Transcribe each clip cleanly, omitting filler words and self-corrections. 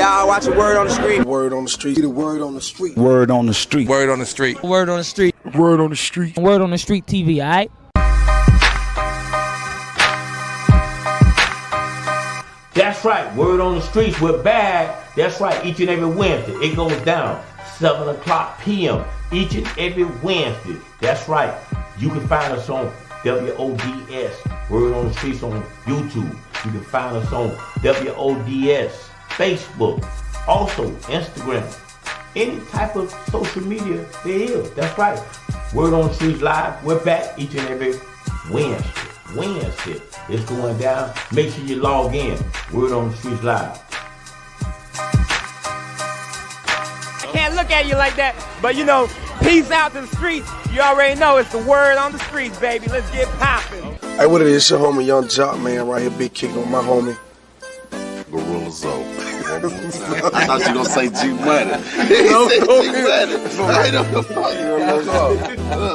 Y'all watch a word on the street. Word on the street. The word on the street. Word on the street. Word on the street. Word on the street. Word on the street. Word on the street TV, all right? That's right, Word on the Streets, we're back. That's right, each and every Wednesday. It goes down 7 o'clock p.m. each and every Wednesday. That's right. You can find us on WODS, Word on the Streets on YouTube. You can find us on WODS, Facebook, also Instagram. Any type of social media there is. That's right. Word on the Streets Live. We're back each and every Wednesday. It's going down. Make sure you log in. Word on the Streets Live. I can't look at you like that, but you know, peace out to the streets. You already know it's the word on the streets, baby. Let's get popping. Hey, what it is? It's your homie Young Jock, man, right here. Big kick on my homie. Gorilla Zoe. I thought you were going to say G Money. He said G Money. I know the fuck.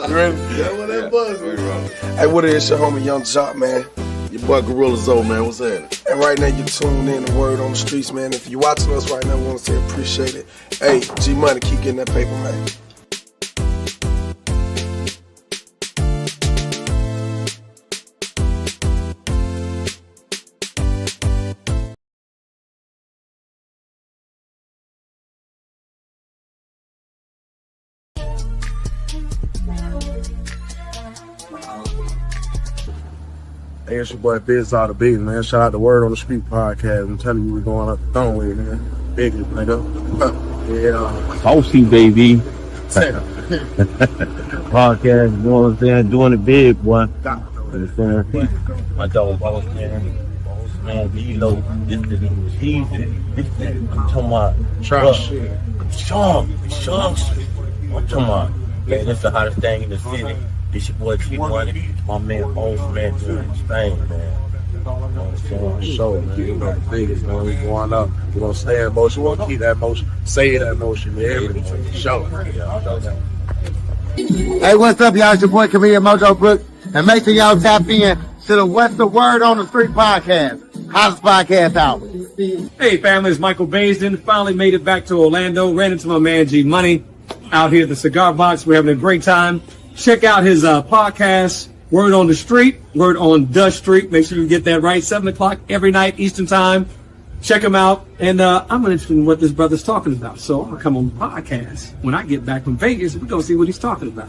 You ready? Yeah, what that buzz we rolling. Hey, what it is? It's your homie Young Jock, man. Your boy Gorilla Zoe, man. What's happening? And right now, you tuned in to Word on the Streets, man. If you're watching us right now, we want to say appreciate it. Hey, G Money, keep getting that paper, man. Hey, it's your boy Biz All the Beat, man. Shout out to Word on the Street podcast. I'm telling you, we're going up the throne with it, man. Big nigga. Yeah. Bossy, baby. Podcast, you know what I'm saying? Doing it big, boy. Understand? My dog, boss man, you know, this is I'm talking about Trash. Sharks. I'm talking about, man, this is the hottest thing in the city. This your boy G Money, my man, boss man, doing his thing, man. Show, man. You know, Vegas, man. We going up. We're going to stay in motion. We're going to keep that motion. Say that motion. Everything. Show. Hey, what's up, y'all? It's your boy, Comedian Mojo Brooks. And make sure y'all tap in to the What's the Word on the Street podcast. Hottest podcast out. Hey, family. It's Michael Baisden. Finally made it back to Orlando. Ran into my man, G Money, out here at the Cigar Box. We're having a great time. Check out his podcast, Word on the Street, Word on the Street. Make sure you get that right. 7 o'clock every night, Eastern Time. Check him out. And I'm interested in what this brother's talking about. So I'm going to come on the podcast. When I get back from Vegas, we're going to see what he's talking about.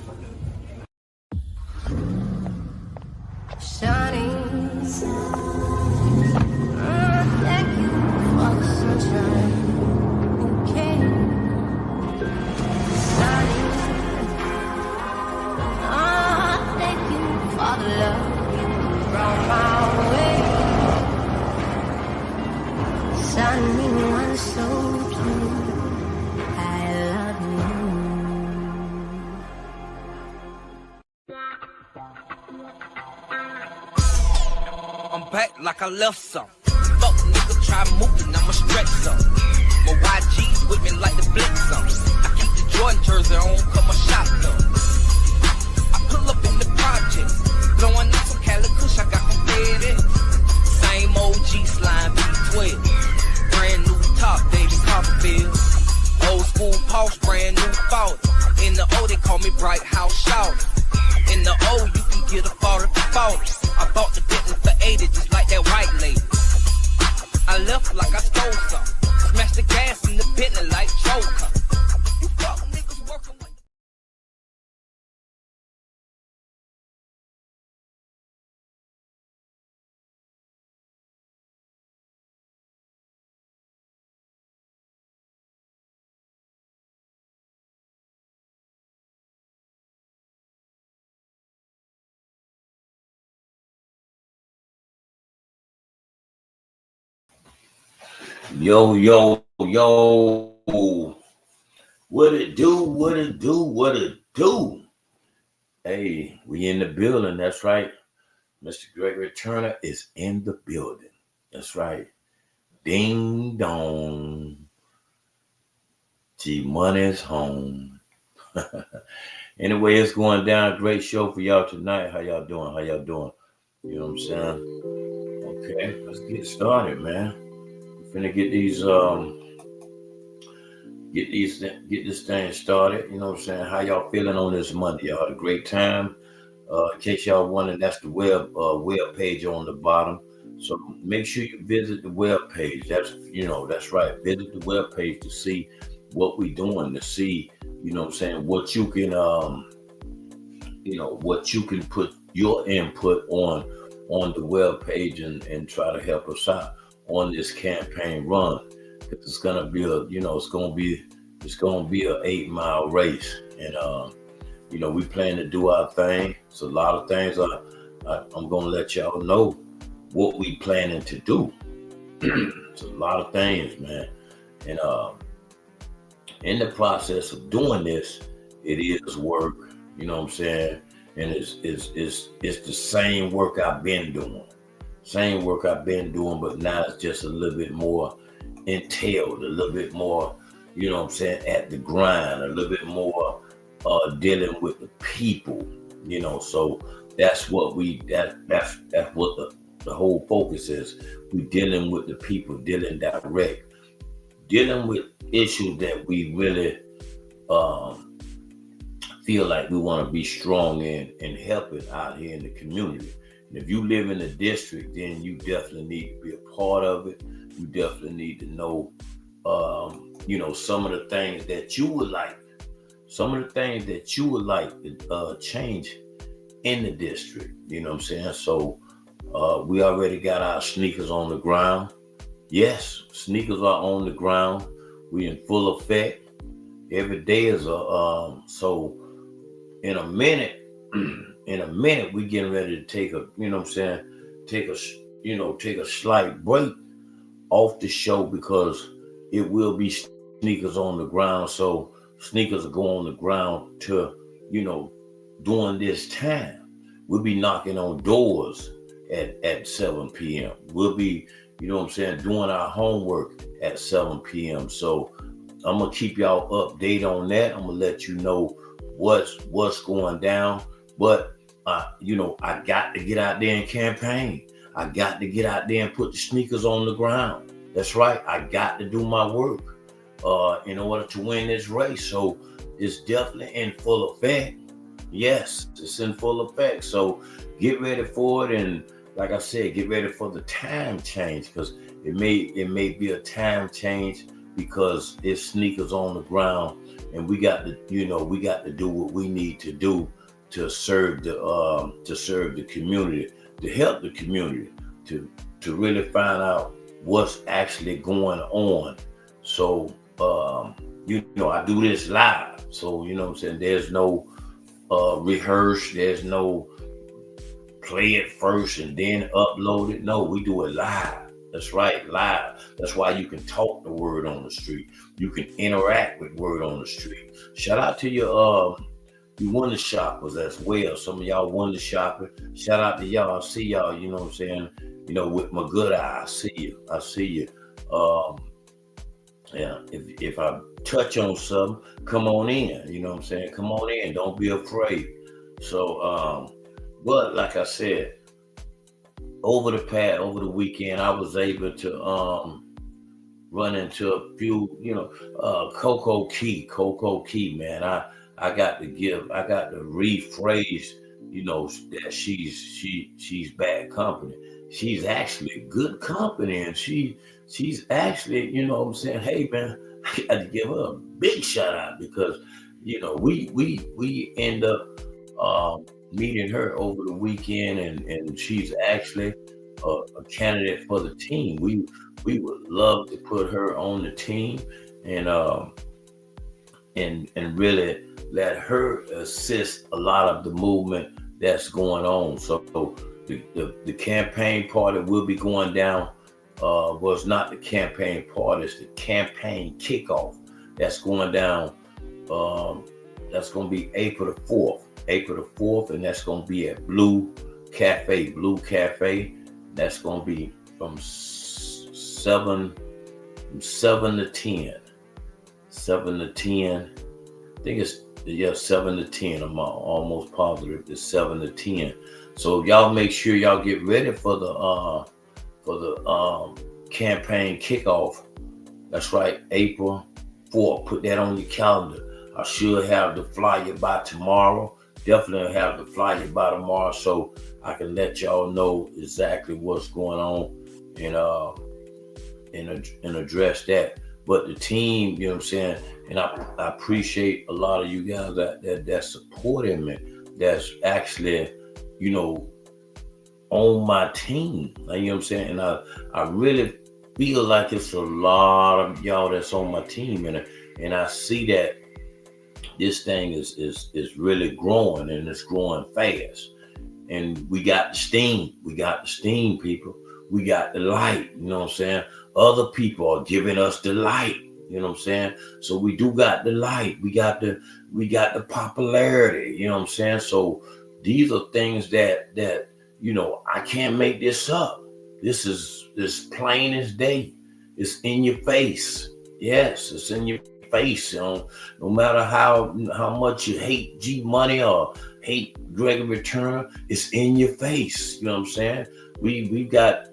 I'm back like I left some. Fuck nigga, try moving, I'ma stretch some. My YG's with me like the Blitz some. I keep the Jordan jersey on, cut my shotgun. I pull up in the projects, blowing out some Cali Kush, I got them dead in. Same old G-Slime V12. Brand new top, baby, Copperfield. Old school Porsche, brand new fault. In the O, they call me Bright House Shout. In the O, you can get a 40 for 40. I bought the Bentley for 80, just like that white lady. I left like I stole some. Smashed the gas in the Bentley like Joker. You fuck niggas working with. Yo. What it do? Hey, we in the building. That's right. Mr. Gregory Turner is in the building. That's right. Ding dong. G Money's home. Anyway, it's going down. Great show for y'all tonight. How y'all doing? You know what I'm saying? Okay, let's get started, man. We're finna get these get this thing started. You know what I'm saying? How y'all feeling on this Monday? Y'all had a great time. In case y'all wondering, that's the web page on the bottom. So make sure you visit the web page. That's right. Visit the web page to see what we're doing, to see, you know what I'm saying, what you can what you can put your input on the web page and try to help us out on this campaign run. It's gonna be it's gonna be a 8-mile race, and we plan to do our thing. It's a lot of things I'm gonna let y'all know what we planning to do. It's a lot of things, man, and in the process of doing this, it is work. You know what I'm saying? And it's the same work I've been doing. But now it's just a little bit more entailed, a little bit more, you know what I'm saying, at the grind, a little bit more dealing with the people, so that's what that's what the whole focus is. We dealing with the people, dealing direct, dealing with issues that we really feel like we want to be strong in and helping out here in the community. And if you live in the district, then you definitely need to be a part of it. You definitely need to know, some of the things that you would like. Some of the things that you would like to change in the district. You know what I'm saying? So we already got our sneakers on the ground. Yes, sneakers are on the ground. We in full effect. Every day is so in a minute, we getting ready to take a slight break off the show because it will be sneakers on the ground. So sneakers will go on the ground to, during this time. We'll be knocking on doors at 7 p.m. We'll be, doing our homework at 7 p.m. So I'm going to keep y'all updated on that. I'm going to let you know what's going down. But, I got to get out there and campaign. I got to get out there and put the sneakers on the ground. That's right. I got to do my work in order to win this race. So it's definitely in full effect. Yes, it's in full effect. So get ready for it. And like I said, get ready for the time change, because it may be a time change because it's sneakers on the ground, and we got to do what we need to do to serve the community, to help the community, to really find out what's actually going on. So I do this live. So you know what I'm saying, there's no rehearse, there's no play it first and then upload it. No, we do it live. That's right, live. That's why you can talk the word on the street. You can interact with word on the street. Shout out to your Wonder Shoppers as well. Some of y'all Wonder Shoppers. Shout out to y'all. I see y'all, you know what I'm saying? With my good eye, I see you. Yeah, if I touch on something, come on in. You know what I'm saying? Come on in. Don't be afraid. So, but like I said, over the weekend, I was able to run into a few, Coco Key, man. I got to rephrase, that she's bad company. She's actually good company, and she's actually, you know what I'm saying, hey man, I got to give her a big shout out because, we end up meeting her over the weekend, and she's actually a candidate for the team. We would love to put her on the team and really let her assist a lot of the movement that's going on. So the campaign party will be going down. Was not the campaign party, it's the campaign kickoff that's going down. That's going to be April the 4th, and that's going to be at Blue Cafe. That's going to be from 7 to 10. 7 to 10. I think it's 7 to 10. I'm almost positive it's 7 to 10. So y'all make sure y'all get ready for the campaign kickoff. That's right, April 4th. Put that on your calendar. I should have the flyer by tomorrow. Definitely have the flyer by tomorrow, so I can let y'all know exactly what's going on and address that. But the team, you know what I'm saying, and I appreciate a lot of you guys that's supporting me, that's actually, you know, on my team. Like, you know what I'm saying? And I really feel like it's a lot of y'all that's on my team, and I see that this thing is really growing, and it's growing fast. And we got the steam. We got the steam, people. We got the light, you know what I'm saying? Other people are giving us the light, you know what I'm saying? So we do got the light. We got the popularity, you know what I'm saying? So these are things that you know, I can't make this up. This is plain as day. It's in your face. Yes, it's in your face. You know, no matter how much you hate G Money or hate Gregory Turner, it's in your face. You know what I'm saying? We've got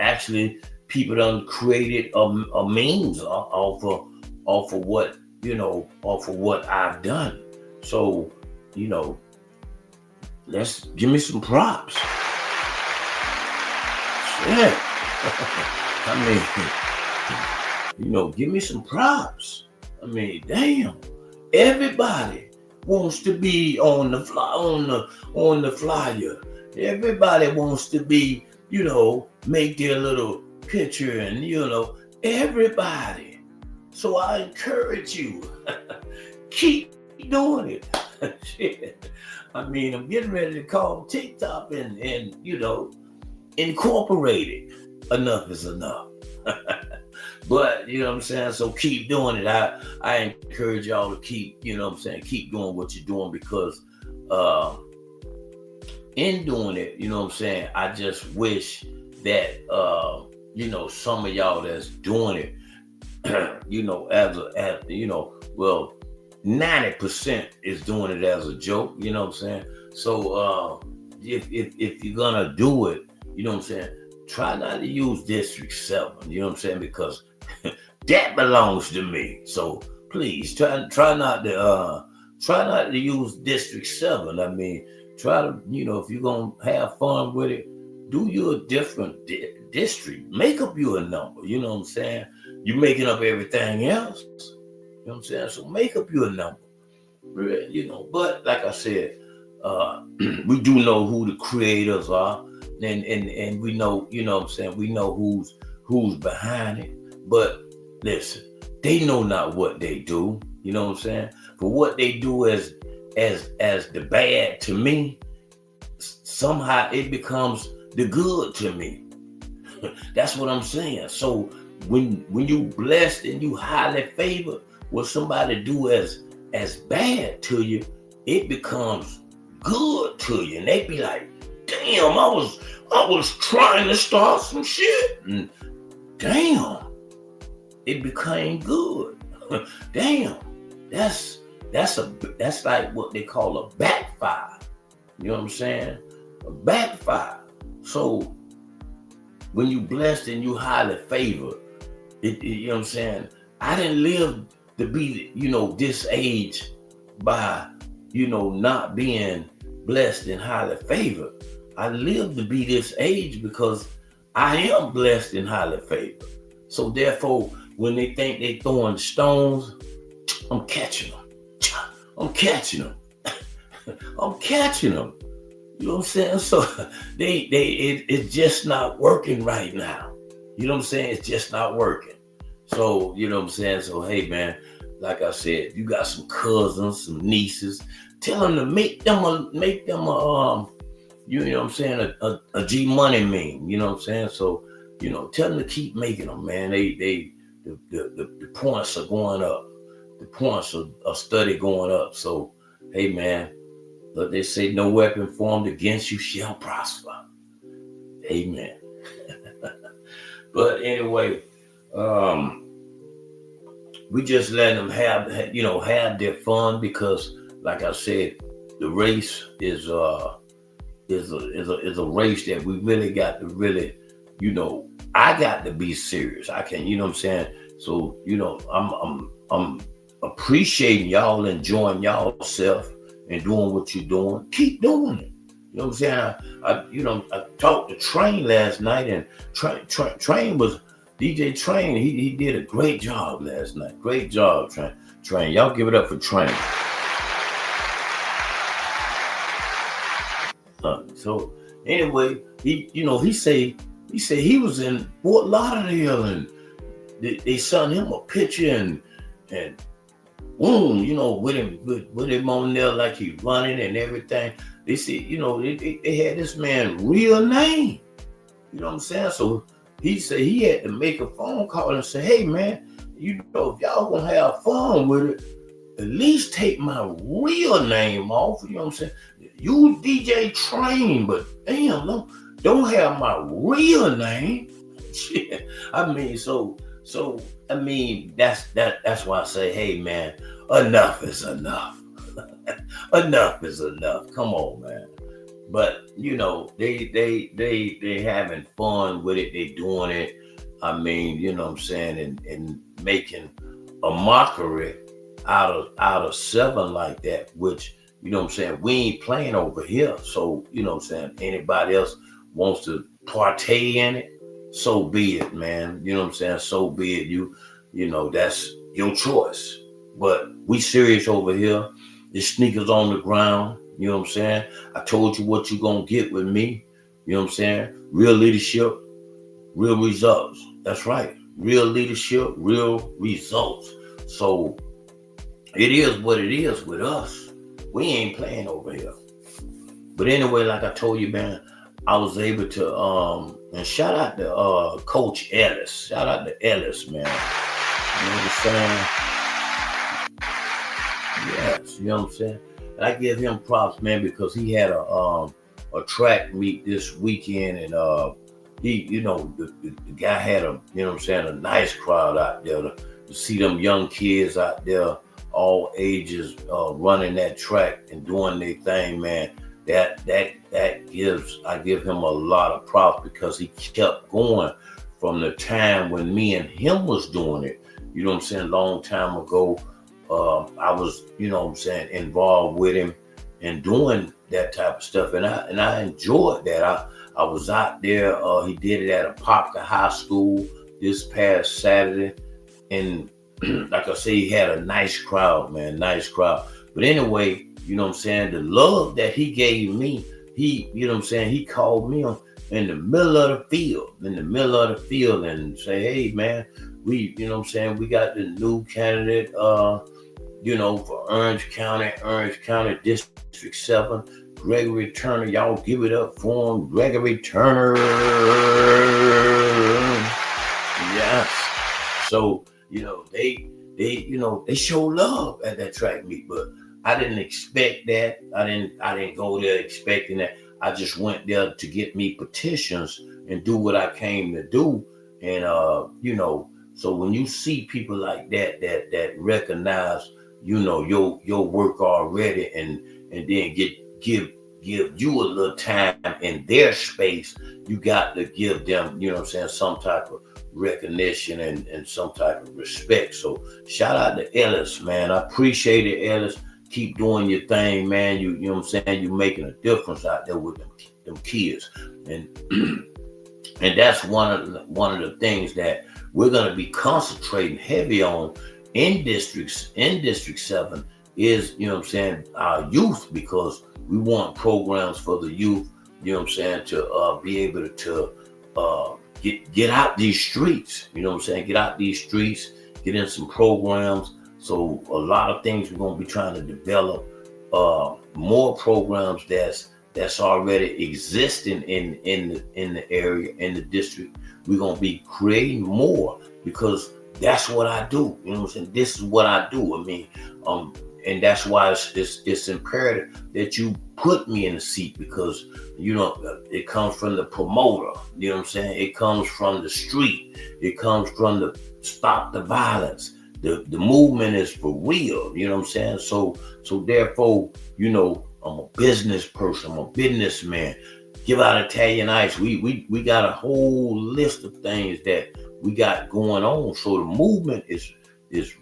actually people done created a memes off of what, you know, off of what I've done. So, you know, let's give me some props. Shit. I mean, you know, give me some props. I mean, damn. Everybody wants to be on the flyer. Everybody wants to be, you know, make their little picture, and, you know, everybody. So I encourage you, keep doing it. Shit. I mean, I'm getting ready to call TikTok and you know, incorporate it. Enough is enough. But, you know what I'm saying? So keep doing it. I encourage y'all to keep, you know what I'm saying, keep doing what you're doing, because in doing it, you know what I'm saying, I just wish that, you know, some of y'all that's doing it, you know, as you know, well, 90% is doing it as a joke, you know what I'm saying? So if you're gonna do it, you know what I'm saying, try not to use District 7, you know what I'm saying, because that belongs to me. So please try not to use District 7. I mean, try to, you know, if you're gonna have fun with it, do you a different district. Make up you a number, you know what I'm saying? You're making up everything else. You know what I'm saying? So make up you a number. You know, but like I said, we do know who the creators are, and we know, you know what I'm saying, we know who's behind it. But listen, they know not what they do, you know what I'm saying? For what they do as the bad to me, somehow it becomes the good to me. That's what I'm saying. So when you blessed and you highly favored, what somebody do as bad to you, it becomes good to you. And they be like, damn, I was trying to start some shit, and damn, it became good. Damn, that's like what they call a backfire. You know what I'm saying? A backfire. So when you blessed and you highly favored, you know what I'm saying? I didn't live to be, you know, this age by, you know, not being blessed and highly favored. I lived to be this age because I am blessed and highly favored. So therefore, when they think they throwing stones, I'm catching them. I'm catching them. I'm catching them. You know what I'm saying? So it's just not working right now. You know what I'm saying? It's just not working. So, you know what I'm saying? So, hey, man, like I said, you got some cousins, some nieces, tell them to make them a you know what I'm saying, a G Money meme, you know what I'm saying? So, you know, tell them to keep making them, man. The points are going up. The points are steady going up. So, hey, man, but they say no weapon formed against you shall prosper. Amen. But anyway, we just let them have their fun, because, like I said, the race is a race that we really got to really, you know, I got to be serious. I can't, you know what I'm saying? So, I'm appreciating y'all enjoying y'all self and doing what you're doing. Keep doing it. You know what I'm saying? I talked to Train last night, and Train was DJ Train. He did a great job last night. Great job, Train. Y'all give it up for Train. So anyway, he said he was in Fort Lauderdale, and they sent him a picture and boom, with him on there like he's running and everything. They said, they had this man's real name. You know what I'm saying? So he said he had to make a phone call and say, hey man, if y'all gonna have fun with it, at least take my real name off. You know what I'm saying? You DJ Train, but damn, don't have my real name. Shit. I mean, that's why I say, hey man, enough is enough. Enough is enough. Come on, man. But they having fun with it. They doing it. I mean, you know what I'm saying, and making a mockery out of 7 like that, which, you know what I'm saying, we ain't playing over here. So, you know what I'm saying, anybody else wants to partay in it, so be it, man. You know what I'm saying? So be it. That's your choice. But we serious over here. The sneakers on the ground. You know what I'm saying? I told you what you gonna get with me. You know what I'm saying? Real leadership, real results. That's right. Real leadership, real results. So it is what it is with us. We ain't playing over here. But anyway, like I told you, man, I was able to and shout out to Coach Ellis. Shout out to Ellis, man. You understand? Yes, you know what I'm saying? And I give him props, man, because he had a track meet this weekend, and the guy had a nice crowd out there to see them young kids out there, all ages, running that track and doing their thing, man. I give him a lot of props, because he kept going from the time when me and him was doing it. You know what I'm saying? Long time ago, I was, involved with him and doing that type of stuff, and I enjoyed that. I was out there. He did it at Apopka High School this past Saturday, and like I say, he had a nice crowd, man, nice crowd. But anyway, you know what I'm saying, the love that he gave me, he called me in the middle of the field, and say, hey man, we got the new candidate, for Orange County District 7, Gregory Turner. Y'all give it up for him, Gregory Turner. Yes. So, they show love at that track meet, but I didn't expect that. I didn't go there expecting that. I just went there to get me petitions and do what I came to do. And so when you see people like that recognize, your work already, and then give you a little time in their space, you got to give them, some type of recognition and some type of respect. So shout out to Ellis, man. I appreciate it, Ellis. Keep doing your thing, man. You know what I'm saying? You're making a difference out there with them kids. And and that's one of the things that we're gonna be concentrating heavy on in District 7 is, our youth, because we want programs for the youth, to be able to get out these streets, get out these streets, get in some programs. So a lot of things we're gonna be trying to develop, more programs that's already existing in the area, in the district. We're gonna be creating more, because that's what I do. This is what I do. And that's why it's imperative that you put me in the seat, because it comes from the promoter. It comes from the street. It comes from the stop the violence. The movement is for real. So therefore, I'm a business person. I'm a businessman. Give out Italian Ice. We got a whole list of things that we got going on. So the movement is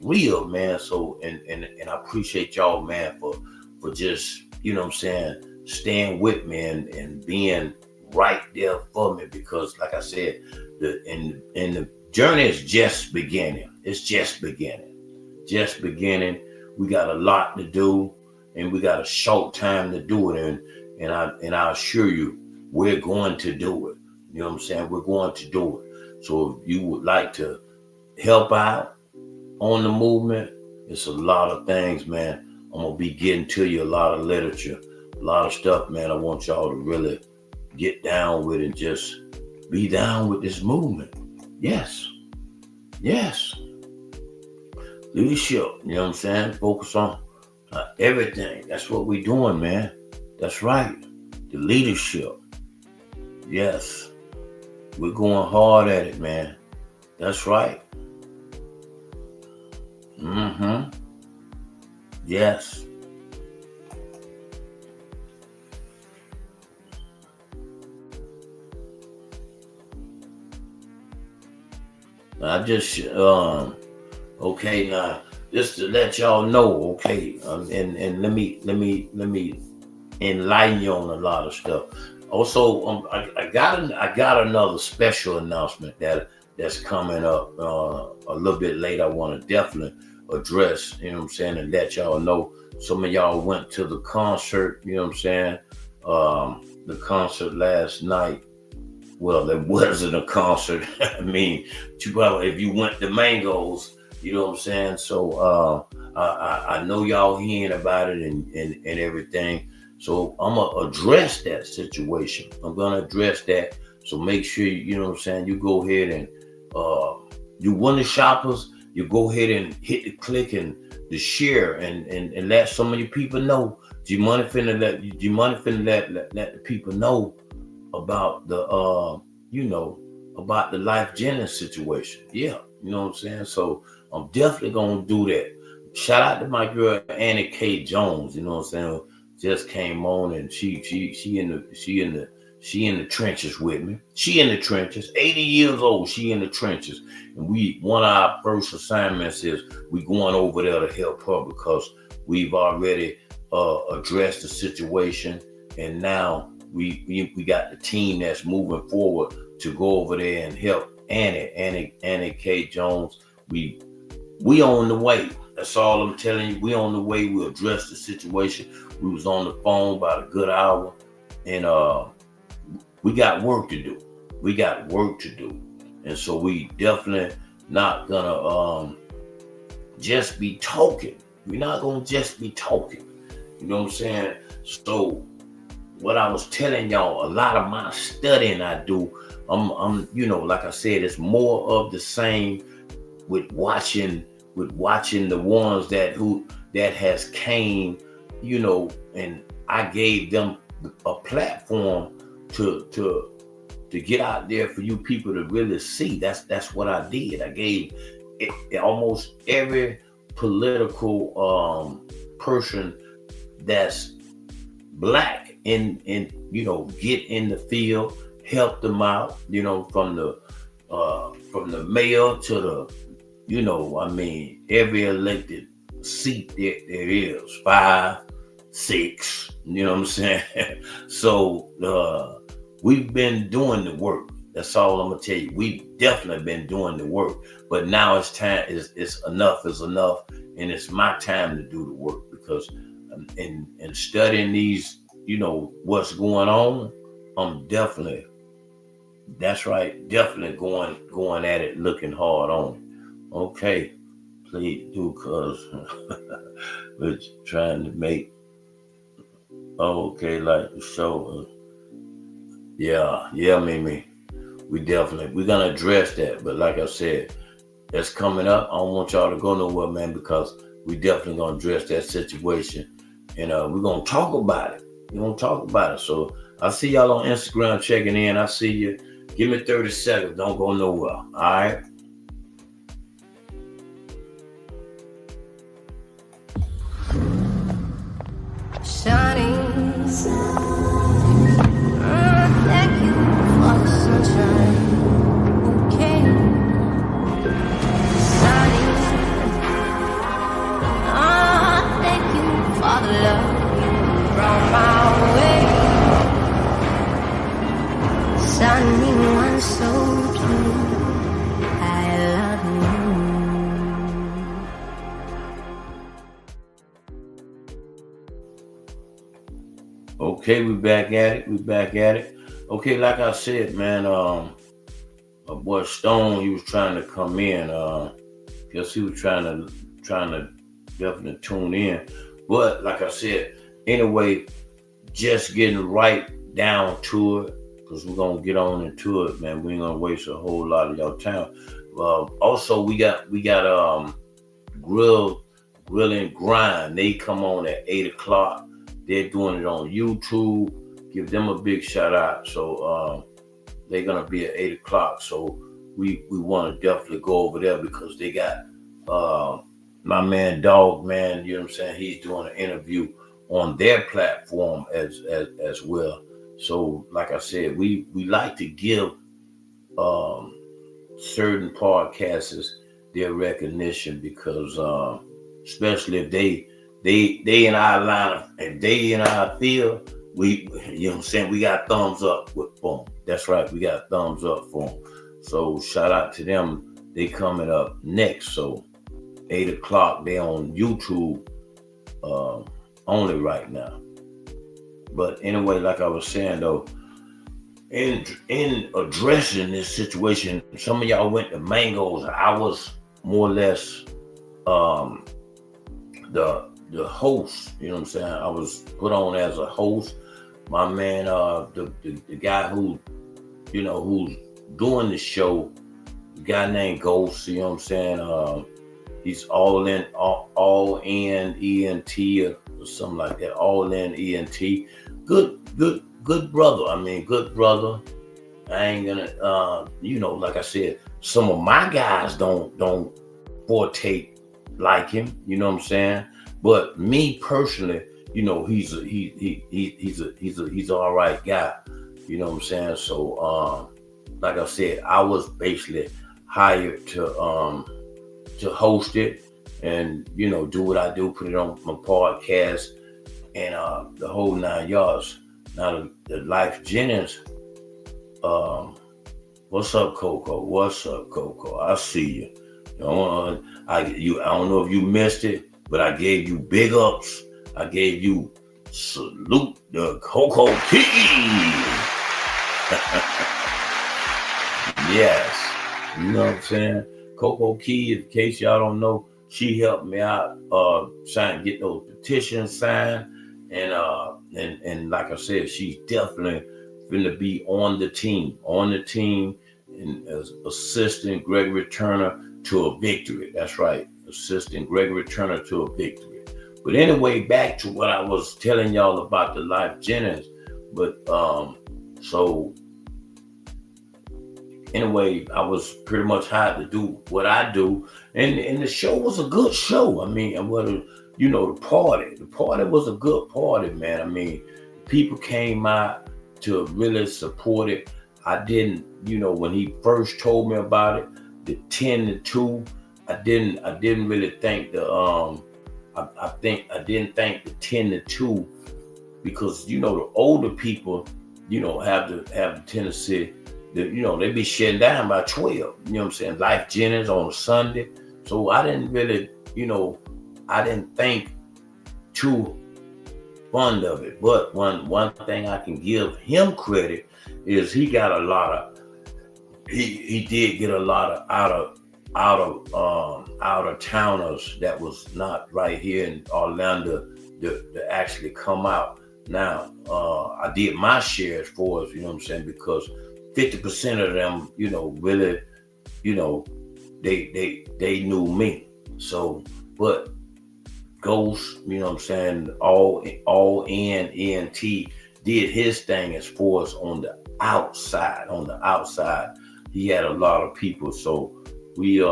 real, man. So and I appreciate y'all, man, for just, you know what I'm saying, staying with me and being right there for me, because like I said, the journey is just beginning. It's just beginning. We got a lot to do, and we got a short time to do it, and I assure you, we're going to do it. You know what I'm saying? We're going to do it. So if you would like to help out on the movement, it's a lot of things, man. I'm gonna be getting to you a lot of literature, a lot of stuff, man. I want y'all to really get down with it, just be down with this movement. Yes. Leadership, you know what I'm saying? Focus on everything. That's what we're doing, man. That's right. The leadership. Yes. We're going hard at it, man. That's right. Yes. I just, okay, now, just to let y'all know, okay, and let me enlighten you on a lot of stuff. Also, I got another special announcement that's coming up a little bit later. I want to definitely address, you know what I'm saying, and let y'all know. Some of y'all went to the concert, you know what I'm saying, the concert last night. Well, it wasn't a concert. I mean, if you went to Mango's, you know what I'm saying. So I know y'all hearing about it and everything. So I'm gonna address that situation. I'm gonna address that. So make sure you know what I'm saying. You go ahead and you want the shoppers. You go ahead and hit the click and the share and let so many people know. G-Money finna let the people know about the about the LYFE Jennings situation. Yeah, you know what I'm saying? So I'm definitely gonna do that. Shout out to my girl Annie K. Jones, you know what I'm saying? Just came on, and she in the trenches with me. She in the trenches, 80 years old, she in the trenches. And one of our first assignments is we going over there to help her, because we've already addressed the situation, and now we got the team that's moving forward to go over there and help Annie K. Jones. We on the way. That's all I'm telling you. We on the way. We address the situation. We was on the phone about a good hour, and we got work to do. And so we definitely not gonna just be talking. We're not gonna just be talking. You know what I'm saying? So what I was telling y'all, a lot of my studying I do, I'm like I said, it's more of the same with watching the ones that has came, and I gave them a platform to get out there for you people to really see. That's what I did. I gave almost every political person that's black and get in the field, help them out, from the mayor to the every elected seat there is 5, 6, you know what I'm saying? So we've been doing the work. That's all I'm gonna tell you. We've definitely been doing the work, but now it's time. It's enough is enough, and it's my time to do the work, because in studying these, what's going on, I'm definitely. That's right. Definitely going at it, looking hard on it. Okay, please do, cause we're trying to make. Okay, like the show. Yeah, Mimi. We're gonna address that. But like I said, that's coming up. I don't want y'all to go nowhere, man, because we definitely gonna address that situation, and we're gonna talk about it. So I see y'all on Instagram checking in. I see you. Give me 30 seconds. Don't go nowhere. All right. Shining sun, thank you for the sunshine. Okay, Okay, we back at it. We back at it. Okay, like I said, man, my boy Stone, he was trying to come in. Guess he was trying to definitely tune in. But like I said, anyway, just getting right down to it, because we're gonna get on into it, man. We ain't gonna waste a whole lot of y'all time. Also, we got Grill and Grind. They come on at 8:00. They're doing it on YouTube. Give them a big shout out. So they're gonna be at 8:00. So we want to definitely go over there because they got my man Dog Man. You know what I'm saying? He's doing an interview on their platform as well. So like I said, we like to give certain podcasters their recognition because especially if they in our line, if they in our field, we, you know what I'm saying, we got thumbs up with boom. That's right, we got thumbs up for them. So shout out to them. They coming up next. So 8:00, they on YouTube only right now. But anyway, like I was saying though, in addressing this situation, some of y'all went to Mangoes. I was more or less the host, you know what I'm saying? I was put on as a host. My man, the guy who, you know, who's doing the show, the guy named Ghost, you know what I'm saying? He's all in ENT or something like that. All in ENT. Good brother. I mean, good brother. I ain't gonna, you know, like I said, some of my guys don't forte like him. You know what I'm saying? But me personally, you know, he's all right guy. You know what I'm saying? So, like I said, I was basically hired to host it and, you know, do what I do, put it on my podcast and the whole 9 yards. Now the LYFE Jennings, what's up, Coco? What's up, Coco? I see you. I don't know if you missed it, but I gave you big ups. I gave you salute the Coco Key. Yes, you know what I'm saying? Coco Key, in case y'all don't know, she helped me out trying to get those petitions signed. And like I said, she's definitely finna be on the team and assisting Gregory Turner to a victory. That's right, assisting Gregory Turner to a victory. But anyway, back to what I was telling y'all about the LYFE Jennings. But so anyway, I was pretty much hired to do what I do, and the show was a good show. I mean, you know, the party was a good party, man. I mean, people came out to really support it. I didn't, you know, when he first told me about it, the 10-2, I didn't really think I didn't think the 10-2 because, you know, the older people, you know, have the tendency that, you know, they be shutting down by 12. You know what I'm saying? LYFE Jennings on a Sunday. So I didn't really, you know, I didn't think too fond of it. But one thing I can give him credit is he got a lot of he did get a lot of out of towners that was not right here in Orlando to actually come out. Now I did my share as far as, you know what I'm saying, because 50% of them, you know, really, you know, they knew me. So, but Ghost, you know what I'm saying, all in ENT did his thing as far as on the outside. He had a lot of people. So we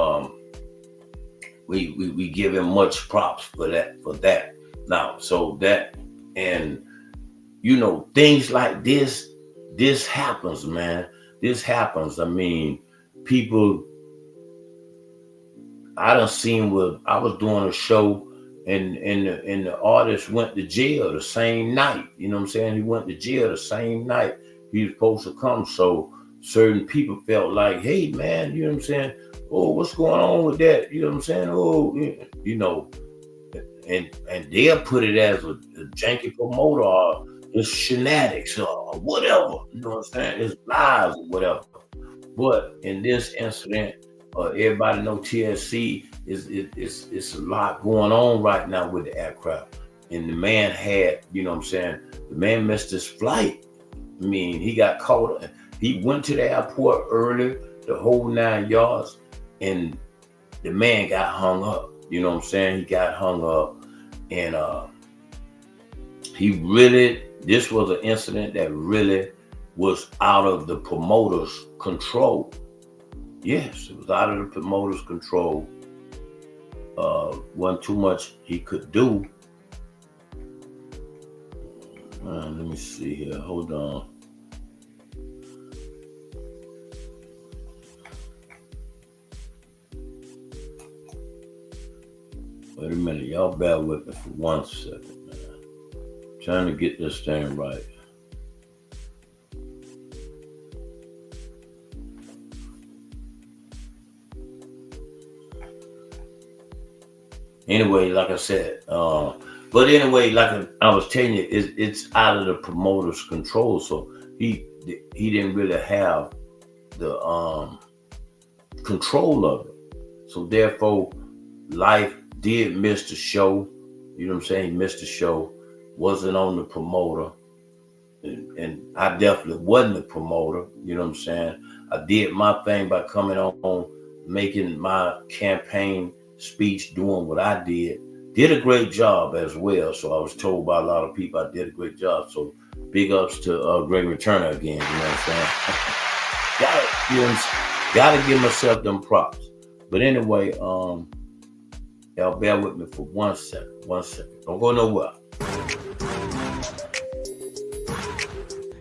give him much props for that. Now, so that, and you know, things like this happens, man. This happens. I mean, people, I done seen where I was doing a show and the artist went to jail the same night. You know what I'm saying? He went to jail the same night he was supposed to come. So certain people felt like, hey man, you know what I'm saying? Oh, what's going on with that? You know what I'm saying? Oh, you know, and they'll put it as a janky promoter or it's shenanigans or whatever. You know what I'm saying? It's lies or whatever. But in this incident, everybody know TSC it's a lot going on right now with the aircraft. And the man had, you know what I'm saying, the man missed his flight. I mean, he got caught. He went to the airport early, the whole 9 yards, and the man got hung up. You know what I'm saying? He got hung up. And this was an incident that really was out of the promoter's control. Yes, it was out of the promoter's control. Wasn't too much he could do. Let me see here. Hold on. Wait a minute. Y'all bear with me for 1 second, man. I'm trying to get this thing right. Anyway, like I said, but anyway, like I was telling you, it's out of the promoter's control. So he didn't really have the control of it. So therefore, LYFE did miss the show. You know what I'm saying? He missed the show. Wasn't on the promoter. And I definitely wasn't the promoter. You know what I'm saying? I did my thing by coming on, making my campaign speech, doing what I did a great job as well. So I was told by a lot of people I did a great job. So big ups to Gregory again. You know what I'm saying? Gotta give myself them props. But anyway, y'all bear with me for 1 second. 1 second. Don't go nowhere.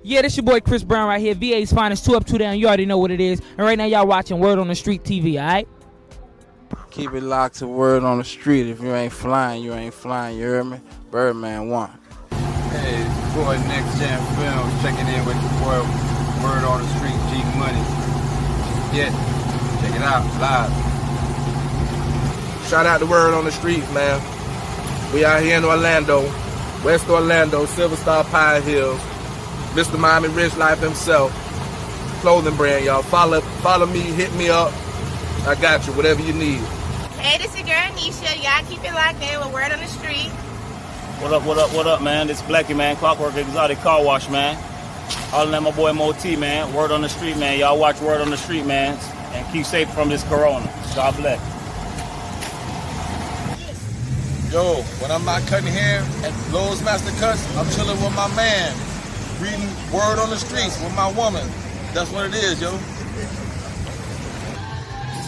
Yeah, this your boy Chris Brown right here. VA's finest, 2 up, 2 down. You already know what it is. And right now y'all watching Word on the Street TV, all right? Keep it locked to Word on the Street. If you ain't flying, you ain't flying. You heard me? Birdman 1. Hey, it's your boy Next Gen Films checking in with your boy Word on the Street, G Money. Yeah, check it out, live. Shout out to Word on the Street, man. We out here in Orlando, West Orlando, Silver Star Pine Hills. Mr. Miami Rich Life himself. Clothing brand, y'all. Follow me, hit me up. I got you, whatever you need. Hey, this is your girl Anisha. Y'all keep it locked in with Word on the Street. What up, man? This is Blackie, man. Clockwork Exotic Car Wash, man. Hollering at my boy Moti, man. Word on the Street, man. Y'all watch Word on the Street, man. And keep safe from this corona. God bless. Yo, when I'm not cutting hair at Lowe's Master Cuts, I'm chilling with my man. Reading Word on the Streets with my woman. That's what it is, yo.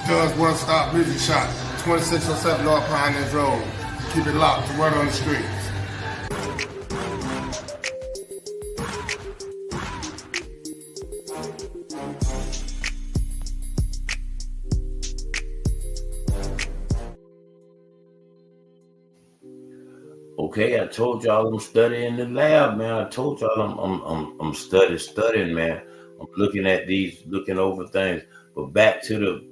Cuz One Stop Music Shop, 2607 North Pioneers Road. Keep it locked to Word on the Streets. Okay, I told y'all I'm studying in the lab, man. I told y'all I'm studying, man. I'm looking over things. But back to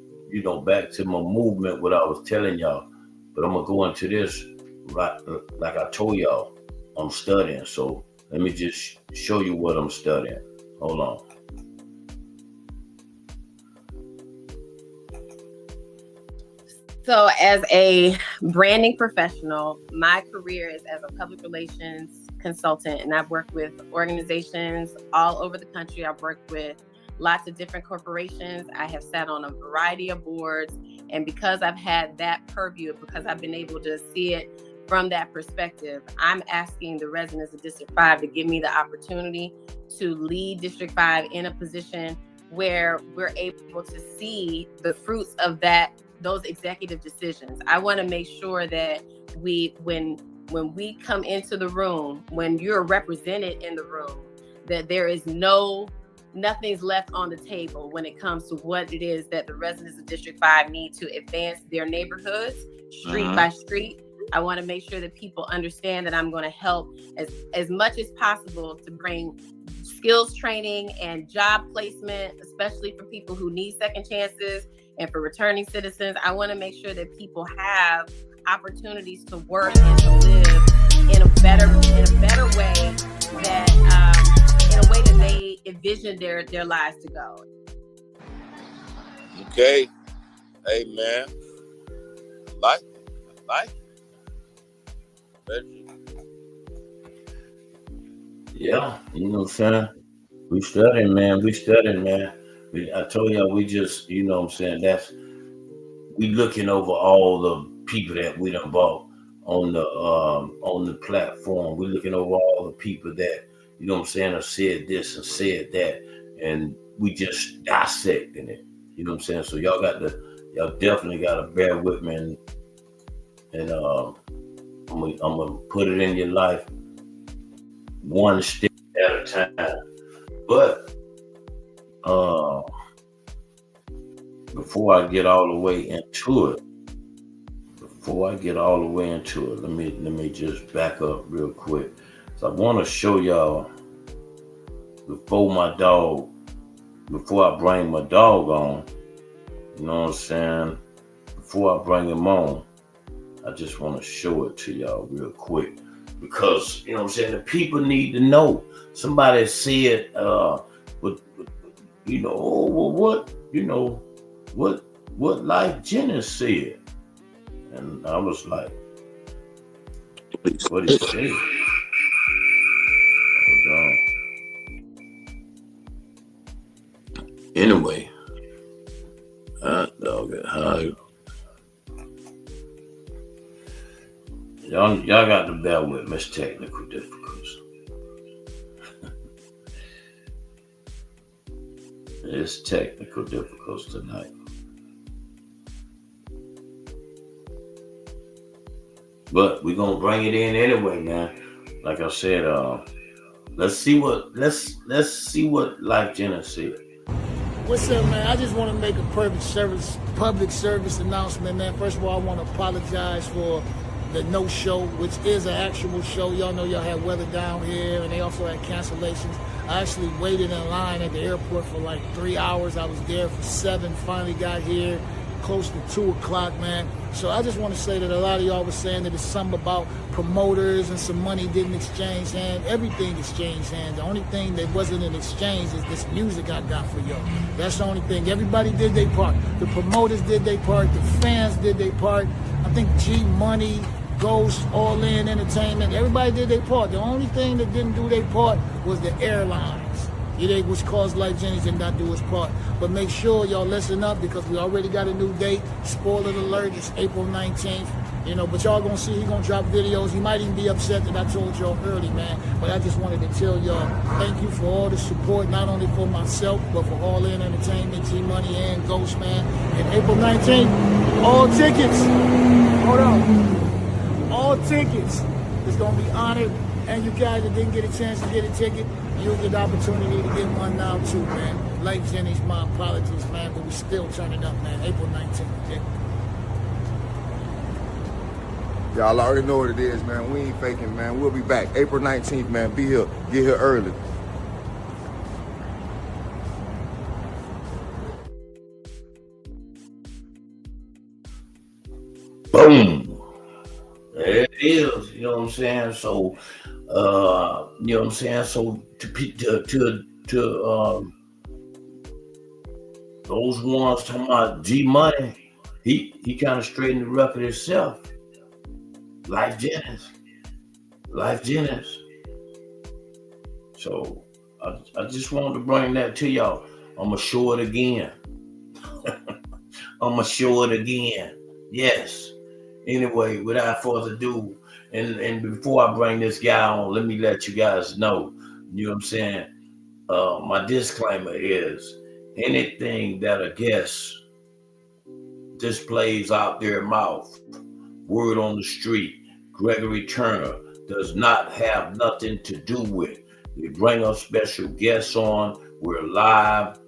my movement, what I was telling y'all. But I'm gonna go into this right, like I told y'all, I'm studying. So let me just show you what I'm studying. Hold on. So as a branding professional, my career is as a public relations consultant, and I've worked with organizations all over the country. I've worked with lots of different corporations. I have sat on a variety of boards, and because I've had that purview, because I've been able to see it from that perspective, I'm asking the residents of District 5 to give me the opportunity to lead District 5 in a position where we're able to see the fruits of those executive decisions. I want to make sure that when we come into the room, when you're represented in the room, that there is nothing's left on the table when it comes to what it is that the residents of District 5 need to advance their neighborhoods, street by street. I want to make sure that people understand that I'm going to help as much as possible to bring skills training and job placement, especially for people who need second chances and for returning citizens. I want to make sure that people have opportunities to work and to live in a better a better way, that in a way that they envision their lives to go. Okay. Hey, man. Like. Yeah, you know what I'm saying? We studying, man. I told y'all we just, you know what I'm saying, we looking over all the people that we done bought on the platform. We looking over all the people that, you know what I'm saying, have said this and said that, and we just dissecting it. You know what I'm saying? So y'all definitely gotta bear with me, and I'm gonna put it in your life one step at a time. But before I get all the way into it, let me just back up real quick. So I want to show y'all before I bring my dog on, you know what I'm saying? Before I bring him on, I just want to show it to y'all real quick, because, you know what I'm saying, the people need to know. Somebody said, you know, oh, well, what Life Jennings said. And I was like, what did he say? Hold on. Anyway, y'all got to bear with me. It's technical difficulties. It's technical difficulties tonight. But we're gonna bring it in anyway, man. Like I said, let's see what Life Jennings said. What's up, man? I just want to make a public service announcement, man. First of all, I want to apologize for the no show, which is an actual show. Y'all know y'all had weather down here, and they also had cancellations. I actually waited in line at the airport for like 3 hours. I was there for 7, finally got here close to 2 o'clock, man. So I just want to say that a lot of y'all was saying that it's something about promoters and some money didn't exchange hands. Everything exchanged hands. The only thing that wasn't in exchange is this music I got for y'all. That's the only thing. Everybody did their part. The promoters did their part. The fans did their part. I think G Money, Ghost, All In Entertainment, everybody did their part. The only thing that didn't do their part was the airlines. Which caused Life Jennings did not do his part. But make sure y'all listen up, because we already got a new date. Spoiler alert, it's April 19th. You know, but y'all gonna see he gonna drop videos. He might even be upset that I told y'all early, man. But I just wanted to tell y'all, thank you for all the support, not only for myself, but for All In Entertainment, G Money, and Ghost, man. And April 19th, all tickets, hold on, all tickets is gonna be honored. And you guys that didn't get a chance to get a ticket, you'll get the opportunity to get one now too, man. Life Jennings, my apologies, man, but we still turning up, man. April 19th. Yeah. Y'all already know what it is, man. We ain't faking, man. We'll be back April 19th, man. Be here. Get here early. Boom. There it is. You know what I'm saying? So, you know what I'm saying? So to those ones talking about G Money, he kind of straightened the record himself. Life Jennings. So I just wanted to bring that to y'all. I'm gonna show it again. Yes. Anyway, without further ado, and before I bring this guy on, let me let you guys know, you know what I'm saying? My disclaimer is anything that a guest displays out their mouth, word on the street, Gregory Turner, does not have nothing to do with. We bring a special guest on, we're live.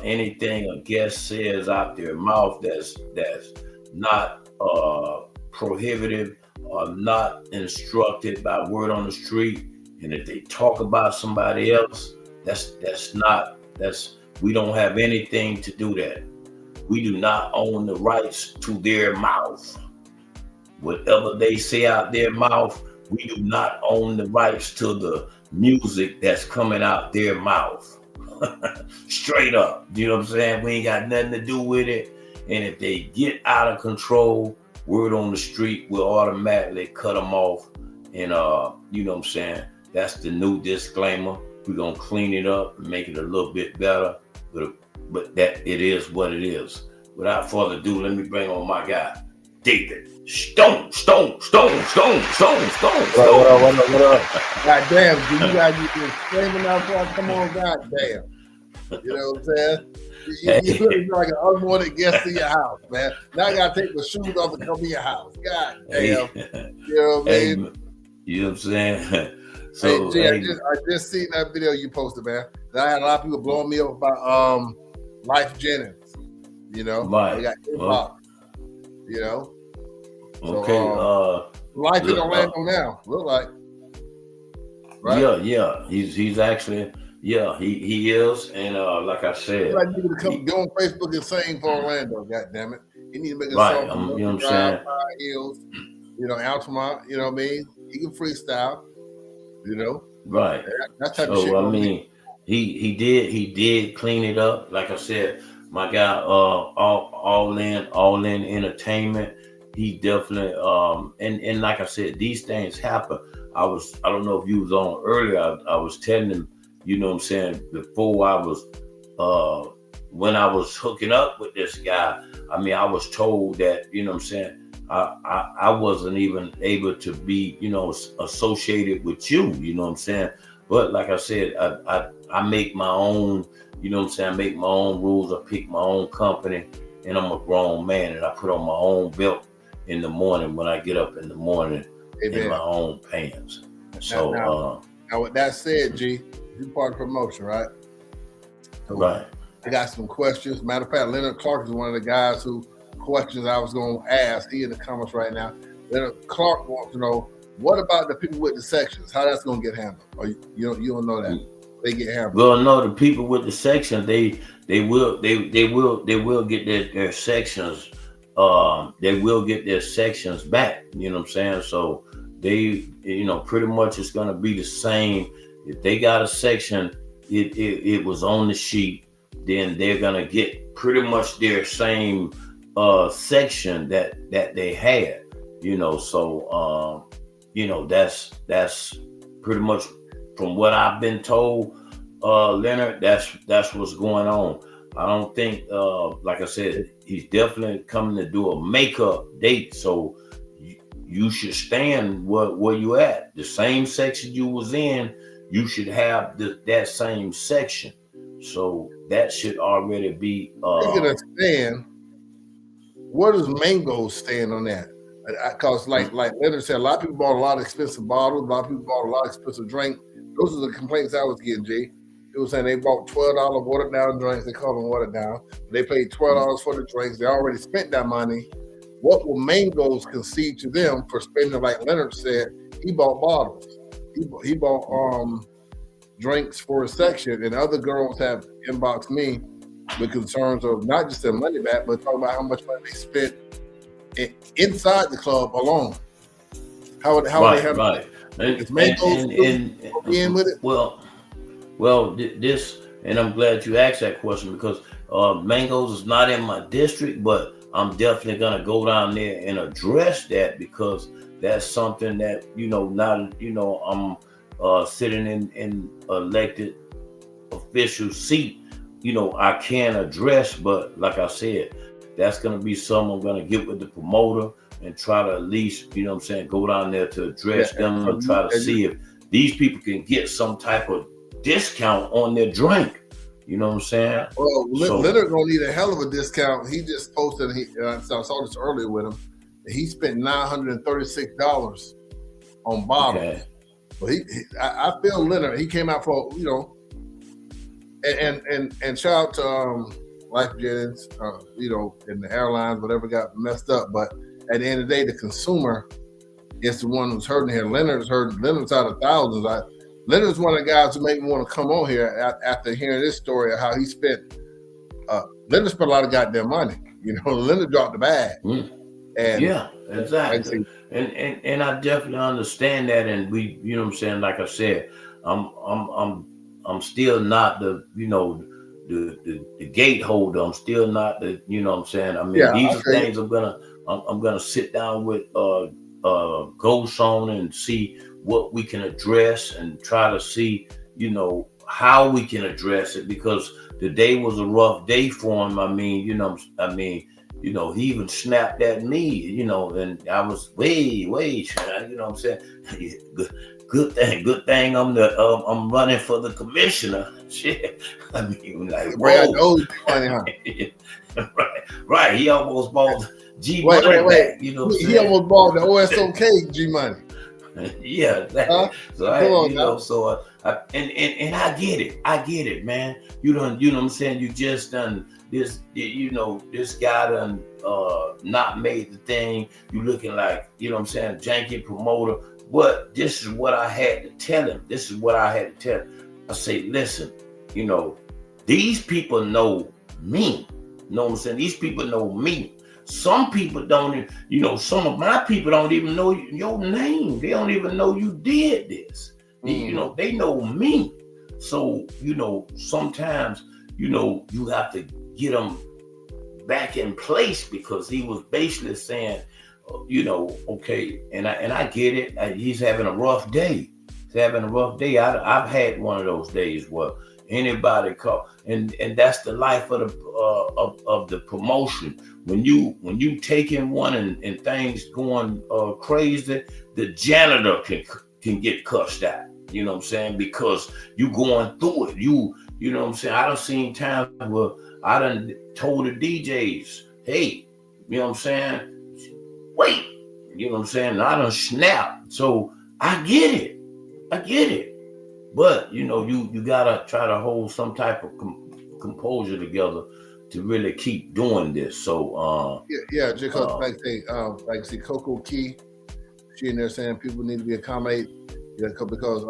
Anything a guest says out their mouth that's not prohibited or not instructed by word on the street, and if they talk about somebody else, we don't have anything to do that. We do not own the rights to their mouth. Whatever they say out their mouth, we do not own the rights to the music that's coming out their mouth. Straight up. You know what I'm saying? We ain't got nothing to do with it. And if they get out of control, word on the street will automatically cut them off. And you know what I'm saying? That's the new disclaimer. We're gonna clean it up and make it a little bit better. But that it is what it is. Without further ado, let me bring on my guy, David. Stone. What up? God damn, dude, you guys been screaming out before I come on, god damn. You know what I'm saying? You look like an unwanted guest in your house, man. Now I gotta take my shoes off and come in your house. God damn. You know what I mean? You know what I'm saying? So, hey, G, I just seen that video you posted, man. I had a lot of people blowing me up about LYFE Jennings. You know, they got inbox. You know. Okay. So, LYFE in Orlando now. Look like. Right? Yeah. He's actually, he is. And like I said, I need to come go on Facebook and sing for Orlando. God damn it! You need to make a right, song. you know what I'm saying? Hills, you know, Altamont. You know what I mean? He can freestyle. You know, right? That type of shit. I mean, he did clean it up. Like I said, my guy, all in entertainment. He definitely and like I said, these things happen. I don't know if you was on earlier. I was telling him, you know what I'm saying, before I was when I was hooking up with this guy, I mean, I was told that, you know what I'm saying, I wasn't even able to be, you know, associated with you, you know what I'm saying? But like I said, I make my own, you know what I'm saying, I make my own rules, I pick my own company, and I'm a grown man, and I put on my own belt in the morning when I get up in the morning. Amen. In my own pants. So now with that said, G, you part of promotion, right? So right. I got some questions. Matter of fact, Leonard Clark is one of the guys who questions I was going to ask. He in the comments right now. Leonard Clark wants to know, what about the people with the sections? How that's going to get handled? Or you don't know that they get handled? Well, no, the people with the section, they will get their sections. They will get their sections back. You know what I'm saying? So they, you know, pretty much it's gonna be the same. If they got a section, it was on the sheet, then they're gonna get pretty much their same section that they had. You know, so you know, that's pretty much from what I've been told, Leonard. That's what's going on. I don't think, like I said, he's definitely coming to do a makeup date. So you should stand where you at. The same section you was in, you should have that same section. So that should already be. Speaking of stand, where does Mango stand on that? Because like Leonard said, a lot of people bought a lot of expensive bottles. A lot of people bought a lot of expensive drink. Those are the complaints I was getting, G. It was saying they bought $12 watered down drinks. They call them watered down. They paid $12 for the drinks. They already spent that money. What will Mangoes concede to them for spending, like Leonard said, he bought bottles. He bought drinks for a section, and other girls have inboxed me with concerns of not just their money back, but talking about how much money they spent inside the club alone. How are they handling it? Is Mangoes in with it? Well, this, and I'm glad you asked that question, because Mangoes is not in my district, but I'm definitely gonna go down there and address that, because that's something that, you know, not, you know, I'm sitting in elected official seat, you know, I can address, but like I said, that's gonna be something I'm gonna get with the promoter and try to at least, you know what I'm saying, go down there to address them and try to see if these people can get some type of discount on their drink. You know what I'm saying? Well, Leonard gonna need a hell of a discount. He just posted, I saw this earlier with him, he spent $936 on bottles. Okay. But I feel Leonard, he came out for, you know, and shout out to LYFE Jennings, you know, and the airlines, whatever got messed up. But at the end of the day, the consumer is the one who's hurting here. Leonard's out of thousands. Leonard's one of the guys who made me want to come on here after hearing this story of how he spent. Leonard spent a lot of goddamn money. You know, Leonard dropped the bag. And yeah, exactly. And I definitely understand that. And we, you know what I'm saying? Like I said, I'm still not the, you know, the gate holder. I'm still not the, you know what I'm saying? I mean, these are things I'm gonna sit down with Ghost on and see what we can address and try to see, you know, how we can address it, because the day was a rough day for him. I mean, you know, you know, he even snapped at me, you know, and I was way, you know what I'm saying? Good thing I'm running for the commissioner. Shit. I mean, like, whoa. Right. He almost bought G Money back, you know what I'm saying? He almost bought the OSOK G Money. Yeah, exactly. So and I get it, man. You know what I'm saying? You just done this, you know, this guy done not made the thing. You looking like, you know what I'm saying, janky promoter. But this is what I had to tell him. I say, listen, you know, these people know me. You know what I'm saying? These people know me. Some people don't, you know, some of my people don't even know your name. They don't even know you did this. You know, they know me. So, you know, sometimes, you know, you have to get them back in place, because he was basically saying, you know, okay, and I get it. He's having a rough day. I've had one of those days where anybody call, and that's the life of the promotion. When you taking one and things going crazy, the janitor can get cussed out. You know what I'm saying? Because you going through it. You know what I'm saying? I done seen times where I done told the DJs, hey, you know what I'm saying? Wait, you know what I'm saying? And I done snap. So I get it. But, you know, you gotta try to hold some type of composure together to really keep doing this. So just because like I say Coco Key, she in there saying people need to be accommodated. Yeah, because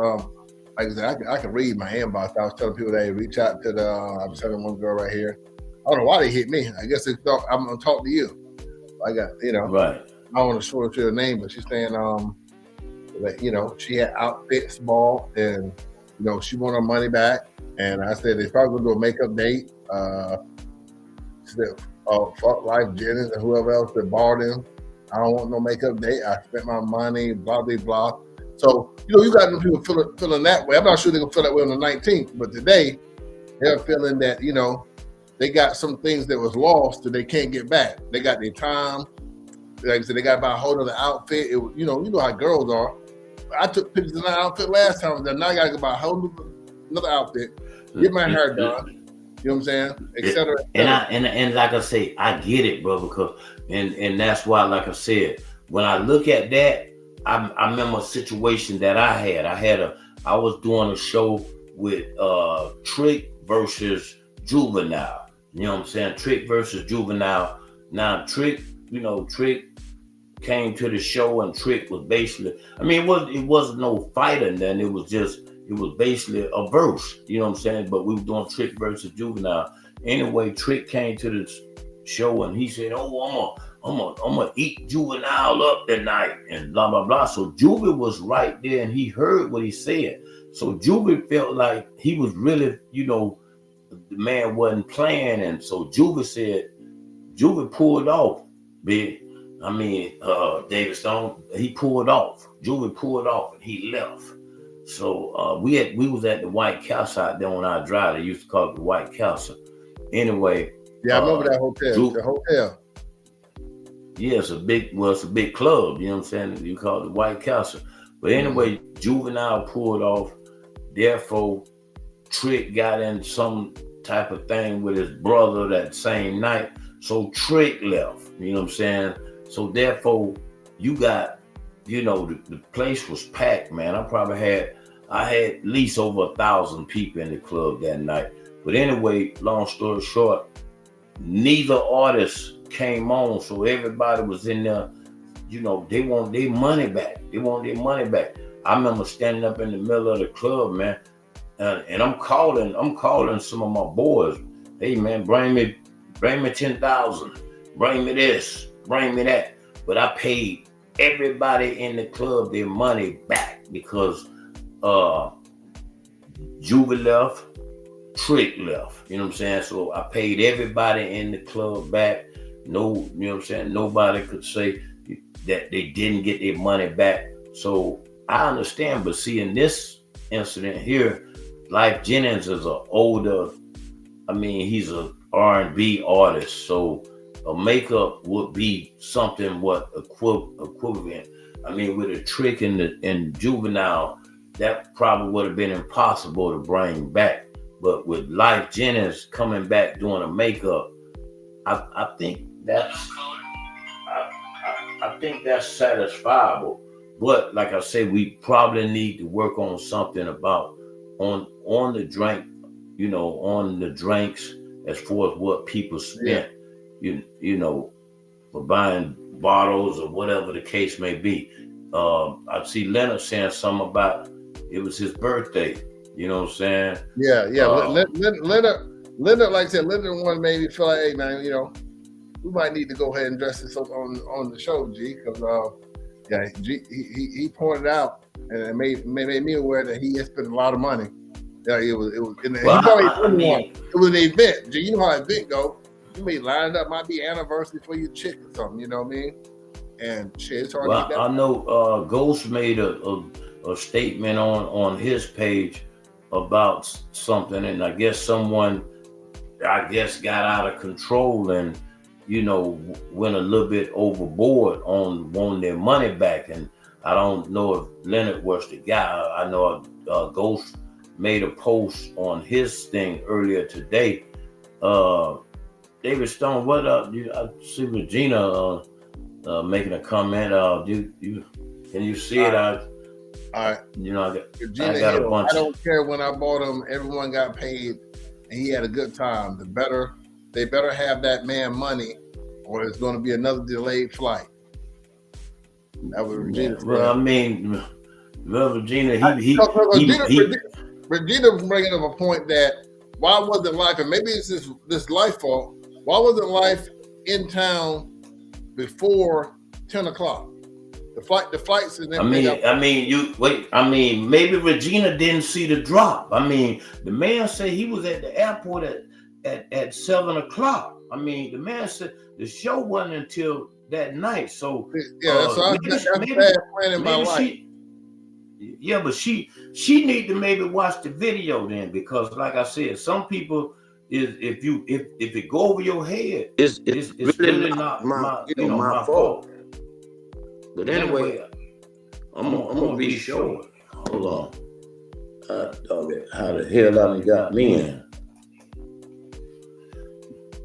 like I said, I can read my inbox. I was telling people they reach out to I was telling one girl right here. I don't know why they hit me. I guess they thought I'm gonna talk to you. I got, you know, right. I don't want to show her name, but she's saying that, you know, she had outfits ball and, you know, she want her money back. And I said, they're probably gonna do a makeup date. She said, fuck Life Jennings and whoever else that bought him. I don't want no makeup date. I spent my money, blah, blah, blah. So, you know, you got them people feeling that way. I'm not sure they're gonna feel that way on the 19th, but today they're feeling that, you know, they got some things that was lost that they can't get back. They got their time. Like I said, they got to buy a whole other outfit. You know how girls are. I took pictures of that outfit last time. Now I got to go buy a whole another outfit, get my hair done. You know what I'm saying? Et cetera, et cetera. And like I say, I get it, bro, because and that's why, like I said, when I look at that, I remember a situation that I was doing a show with Trick versus Juvenile. You know what I'm saying? Trick versus Juvenile. Now Trick came to the show, and Trick was basically, I mean, it wasn't no fighting then. It was basically a verse. You know what I'm saying? But we were doing Trick versus Juvenile. Anyway, Trick came to the show and he said, "Oh, I'm gonna eat Juvenile up tonight," and blah blah blah. So Juvie was right there, and he heard what he said. So Juvie felt like he was really, you know, the man wasn't playing, and so Juvie pulled off, big. I mean, David Stone, he pulled off. Juvie pulled off, and he left. So we was at the White Castle out there on our drive. They used to call it the White Castle. Anyway, yeah, I remember that hotel. The hotel. Yeah, it's a big club. You know what I'm saying? You call it the White Castle. But anyway, Juvenile pulled off. Therefore, Trick got in some type of thing with his brother that same night. So Trick left. You know what I'm saying? So therefore, you got, you know, the place was packed, man. I had at least over 1,000 people in the club that night. But anyway, long story short, neither artist came on, so everybody was in there. You know, they want their money back. I remember standing up in the middle of the club, man, and I'm calling some of my boys. Hey, man, bring me 10,000. Bring me this. Bring me that. but I paid everybody in the club their money back because Juvie left, Trick left. You know what I'm saying? So I paid everybody in the club back. No, you know what I'm saying? Nobody could say that they didn't get their money back. So I understand, but see, in this incident here, LYFE Jennings is an older, I mean, he's an R&B artist, so a makeup would be something what equivalent. I mean, with a Trick in Juvenile, that probably would have been impossible to bring back. But with LYFE Jennings coming back doing a makeup, I think that's satisfiable. But like I said, we probably need to work on something about on the drink, you know, on the drinks as far as what people spent, you know, for buying bottles or whatever the case may be. I see Leonard saying something about it was his birthday. You know what I'm saying? Yeah. Leonard, like I said, Leonard one made me feel like, hey man, you know, we might need to go ahead and address this on the show, G, because he pointed out and made me aware that he had spent a lot of money. Yeah, it was an event. G, you know how an event go. You may line it up, might be anniversary for your chick or something. You know what I mean? And shit, it's hard to get that. I know Ghost made a statement on his page about something, and I guess someone got out of control and, you know, went a little bit overboard on wanting their money back. And I don't know if Leonard was the guy. I know Ghost made a post on his thing earlier today. David Stone, what up? I see Regina making a comment. Can you see it? All right. You know, I got a bunch. I don't care when I bought him. Everyone got paid, and he had a good time. They better have that man money, or it's going to be another delayed flight. That was Regina. Well, I mean, Regina, Regina bringing up a point that why wasn't LYFE, and maybe it's this LYFE fault. Why wasn't LYFE in town before 10 o'clock? The flights and everything. Maybe Regina didn't see the drop. I mean, the man said he was at the airport at 7 o'clock. I mean, the man said the show wasn't until that night. So that's bad planning by LYFE. Yeah, but she need to maybe watch the video then, because like I said, some people if it go over your head, it's really not my fault. But anyway, I'm gonna be sure. Hold on. How the hell I got me in?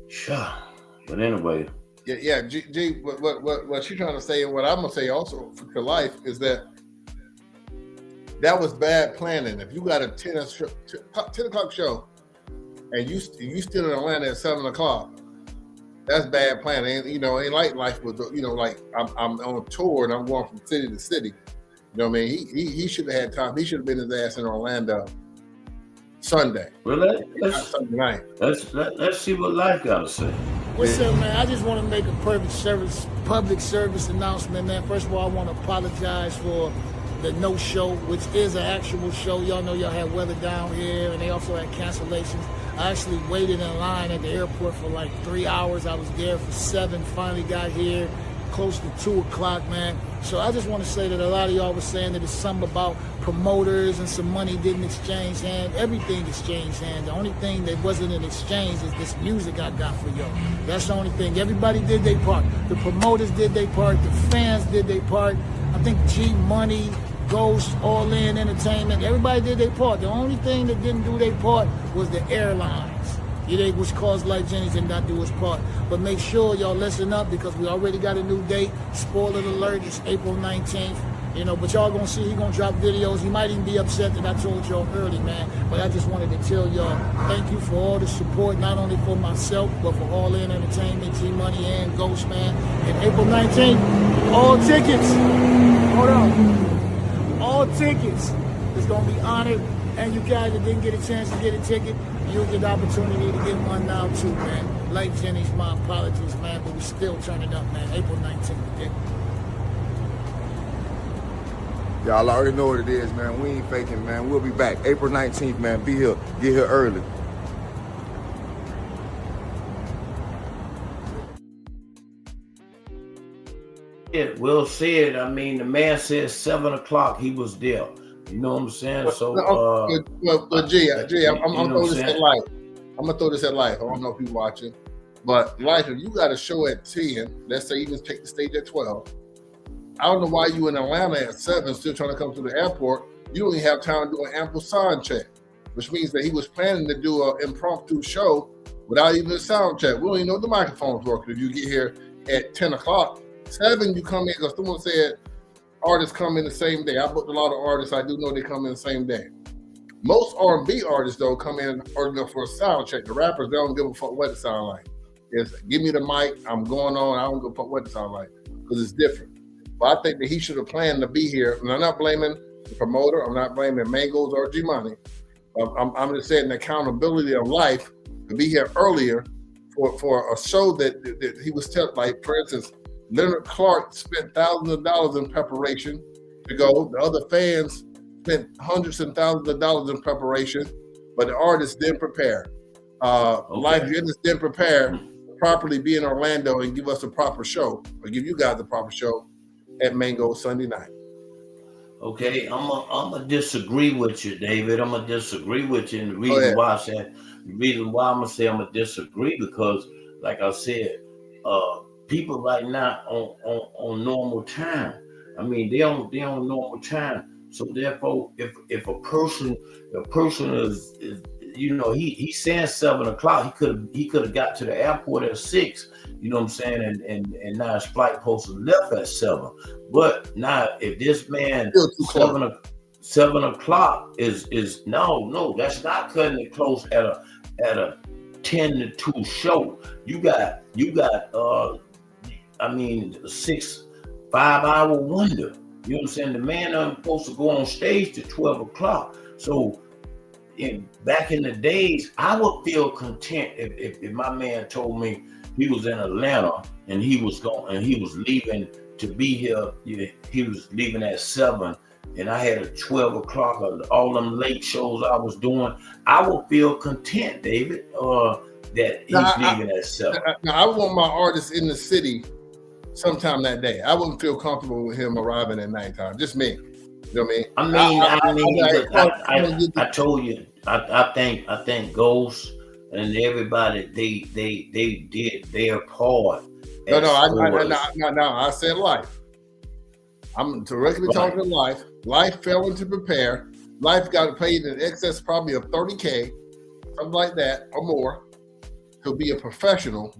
Sure. But anyway. Yeah. G, what she's trying to say, and what I'm gonna say also for LYFE is that was bad planning. If you got a 10 o'clock show and you still in Atlanta at 7 o'clock, that's bad planning. You know, ain't like LYFE was, you know, like I'm on tour and I'm going from city to city. You know what I mean? He should have had time. He should have been his ass in Orlando Sunday. Well, Sunday night. Let's see what LYFE got to say. What's up, man? I just want to make a public service announcement, man. First of all, I want to apologize for the no show, which is an actual show. Y'all know y'all had weather down here, and they also had cancellations. I actually waited in line at the airport for like 3 hours. I was there for 7, finally got here close to 2 o'clock, man. So I just want to say that a lot of y'all was saying that it's something about promoters and some money didn't exchange hands. Everything exchanged hands. The only thing that wasn't an exchange is this music I got for y'all. That's the only thing. Everybody did their part. The promoters did their part. The fans did their part. I think G Money, Ghost, All In Entertainment, everybody did their part. The only thing that didn't do their part was the airlines. Which caused LYFE Jennings did not do his part. But make sure y'all listen up, because we already got a new date. Spoiler alert, it's April 19th. You know, but y'all gonna see he gonna drop videos. He might even be upset that I told y'all early, man. But I just wanted to tell y'all, thank you for all the support, not only for myself, but for All In Entertainment, G Money, and Ghost, man. And April 19th, all tickets. Hold on. All tickets is gonna be honored And you guys that didn't get a chance to get a ticket, you'll get the opportunity to get one now too, man. Like Jenny's, my apologies, man, but we're still turning up, man. April 19th. Yeah. Y'all already know what it is, man. We ain't faking, man. We'll be back April 19th, man. Be here. Get here early. Will said, I mean, the man said 7 o'clock he was there. You know what I'm saying? So, but G, I'm gonna throw this at LYFE. I'm gonna throw this at LYFE. I don't know if you're watching, but LYFE, if you got a show at 10, let's say even take the stage at 12. I don't know why you in Atlanta at 7 still trying to come to the airport. You don't even have time to do an ample sound check, which means that he was planning to do an impromptu show without even a sound check. We don't even know if the microphone's working. If you get here at 10 o'clock, 7 you come in, because someone said artists come in the same day. I booked a lot of artists. I do know they come in the same day. Most R&B artists, though, come in for a sound check. The rappers, they don't give a fuck what it sound like. It's give me the mic, I'm going on, I don't give a fuck what it sound like, because it's different. But I think that he should have planned to be here. And I'm not blaming the promoter. I'm not blaming Mangos or G Money. I'm just saying the accountability of LYFE to be here earlier for a show that he was telling, like, for instance, Leonard Clark spent thousands of dollars in preparation to go. The other fans spent hundreds and thousands of dollars in preparation, but the artists didn't prepare. LYFE just didn't prepare to properly be in Orlando and give us a proper show, or give you guys a proper show at Mango Sunday night. Okay, I'm gonna disagree with you, David. I'm gonna disagree with you, and the reason why I'm gonna say I'm gonna disagree, because, like I said, people right now on normal time. I mean, they on normal time. So therefore, if a person is you know, he's saying 7 o'clock, he could have got to the airport at 6. You know what I'm saying? And now his flight post is left at 7. But now if this man 7 o'clock is no, that's not cutting it close at a 10 to 2 show. You got I mean, 5-hour wonder. You know what I'm saying? The man ain't supposed to go on stage to 12 o'clock. So back in the days, I would feel content if my man told me he was in Atlanta and he was leaving to be here. He was leaving at 7, and I had a 12 o'clock of all them late shows I was doing. I would feel content, David, that he's leaving at 7. Now, I want my artist in the city sometime that day. I wouldn't feel comfortable with him arriving at nighttime. Just me. You know what I mean? I told you. I think Ghost and everybody they did their part. No. I said LYFE. I'm directly talking to LYFE. LYFE failing to prepare. LYFE got paid in excess probably of $30K, something like that or more, to be a professional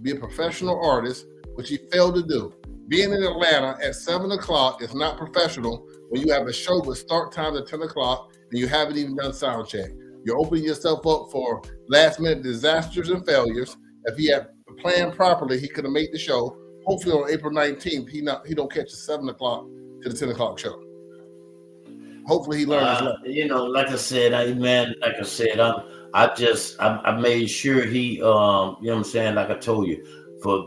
artist, which he failed to do. Being in Atlanta at 7 o'clock is not professional when you have a show with start time at 10 o'clock and you haven't even done sound check. You're opening yourself up for last minute disasters and failures. If he had planned properly, he could have made the show. Hopefully on April 19th, he don't catch the 7 o'clock to the 10 o'clock show. Hopefully he learned his lesson. You know, like I said, I made sure he, you know what I'm saying? Like I told you,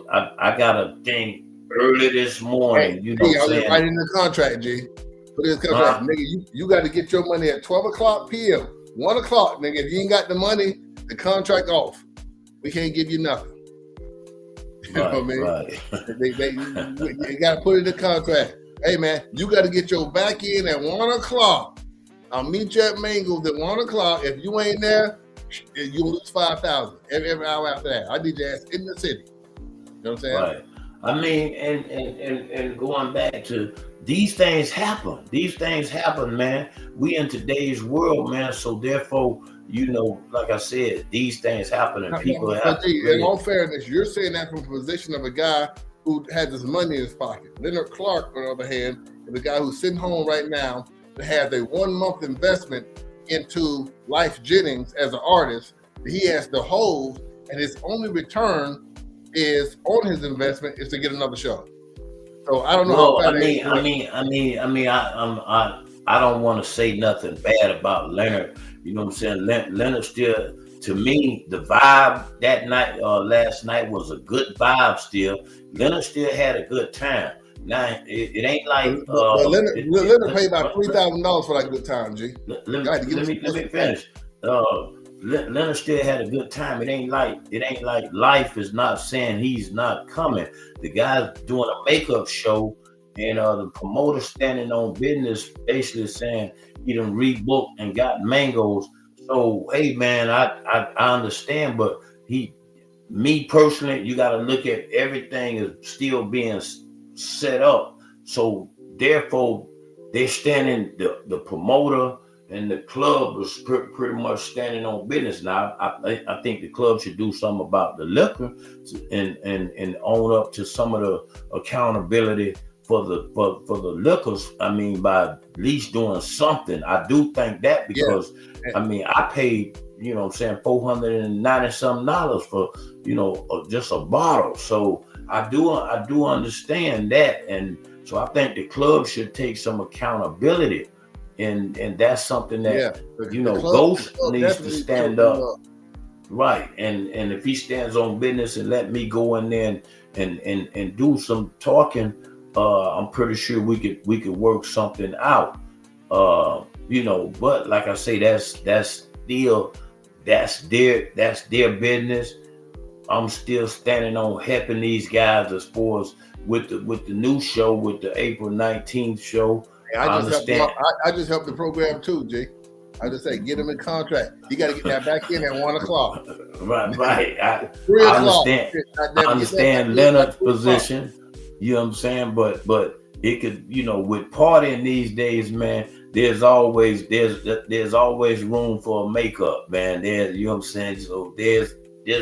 I got a thing early this morning. Hey, you know what I'm saying? Right in the contract, G. Put in the contract, nigga. You got to get your money at 12 o'clock p.m. 1 o'clock, nigga. If you ain't got the money, the contract off. We can't give you nothing. You know what I mean? Right. You got to put it in the contract. Hey, man, you got to get your back in at 1 o'clock. I'll meet you at Mango's at 1 o'clock. If you ain't there, you'll lose $5,000 every hour after that. I need your ass in the city. You know what I'm saying? Right. I mean, and going back to these things happen. These things happen, man. We in today's world, man. So therefore, you know, like I said, these things happen, and people have. In all fairness, you're saying that from a position of a guy who has his money in his pocket. Leonard Clark, on the other hand, is a guy who's sitting home right now that has a 1-month investment into LYFE Jennings as an artist that he has to hold, and his only return is on his investment is to get another show. So I don't know. Well, I don't want to say nothing bad about Leonard You know what I'm saying? Leonard still, to me, the vibe that night, last night was a good vibe still. Leonard still had a good time. Now, it ain't like... but Leonard paid about $3,000 for that good time, G. Let me finish. Leonard still had a good time. It ain't like LYFE is not saying he's not coming. The guy's doing a makeup show, and the promoter standing on business, basically saying he done rebooked and got mangoes. So hey man, I understand, but me personally, you got to look at everything is still being set up. So therefore, they're standing, the promoter and the club was pretty much standing on business. Now, I think the club should do something about the liquor and own up to some of the accountability for the liquors. I mean, by at least doing something. I do think that because I mean, I paid, you know what I'm saying, $490 something for, you know, just a bottle. So I do understand that, and so I think the club should take some accountability. And that's something that you know, Ghost needs to stand up, right? And if he stands on business and let me go in there and do some talking, I'm pretty sure we could work something out. You know, but like I say, that's their business. I'm still standing on helping these guys as far as with the new show, with the April 19th show. I just helped the program too, G. I just say get him in contract. You got to get that back in at 1 o'clock. Right. I understand Leonard's position. You know what I'm saying? But it could, you know, with partying these days, man, there's always room for a makeup, man. You know what I'm saying? So there's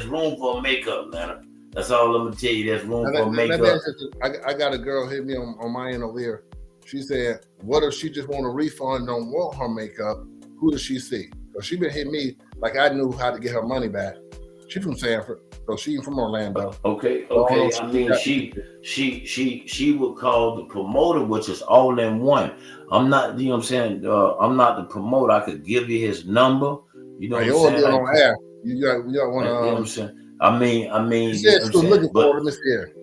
room for a makeup, Leonard. That's all I'm gonna tell you. There's room for makeup. I got a girl hit me on my end over here. She said, "What if she just want a refund and don't want her makeup? Who does she see?" So she been hitting me like I knew how to get her money back. She from Sanford, so she from Orlando. Okay. I mean, she would call the promoter, which is all in one. I'm not, you know what I'm saying? I'm not the promoter. I could give you his number. You know what I'm saying? On air. You got one. You know what I'm saying? I mean. She said she was looking for him here.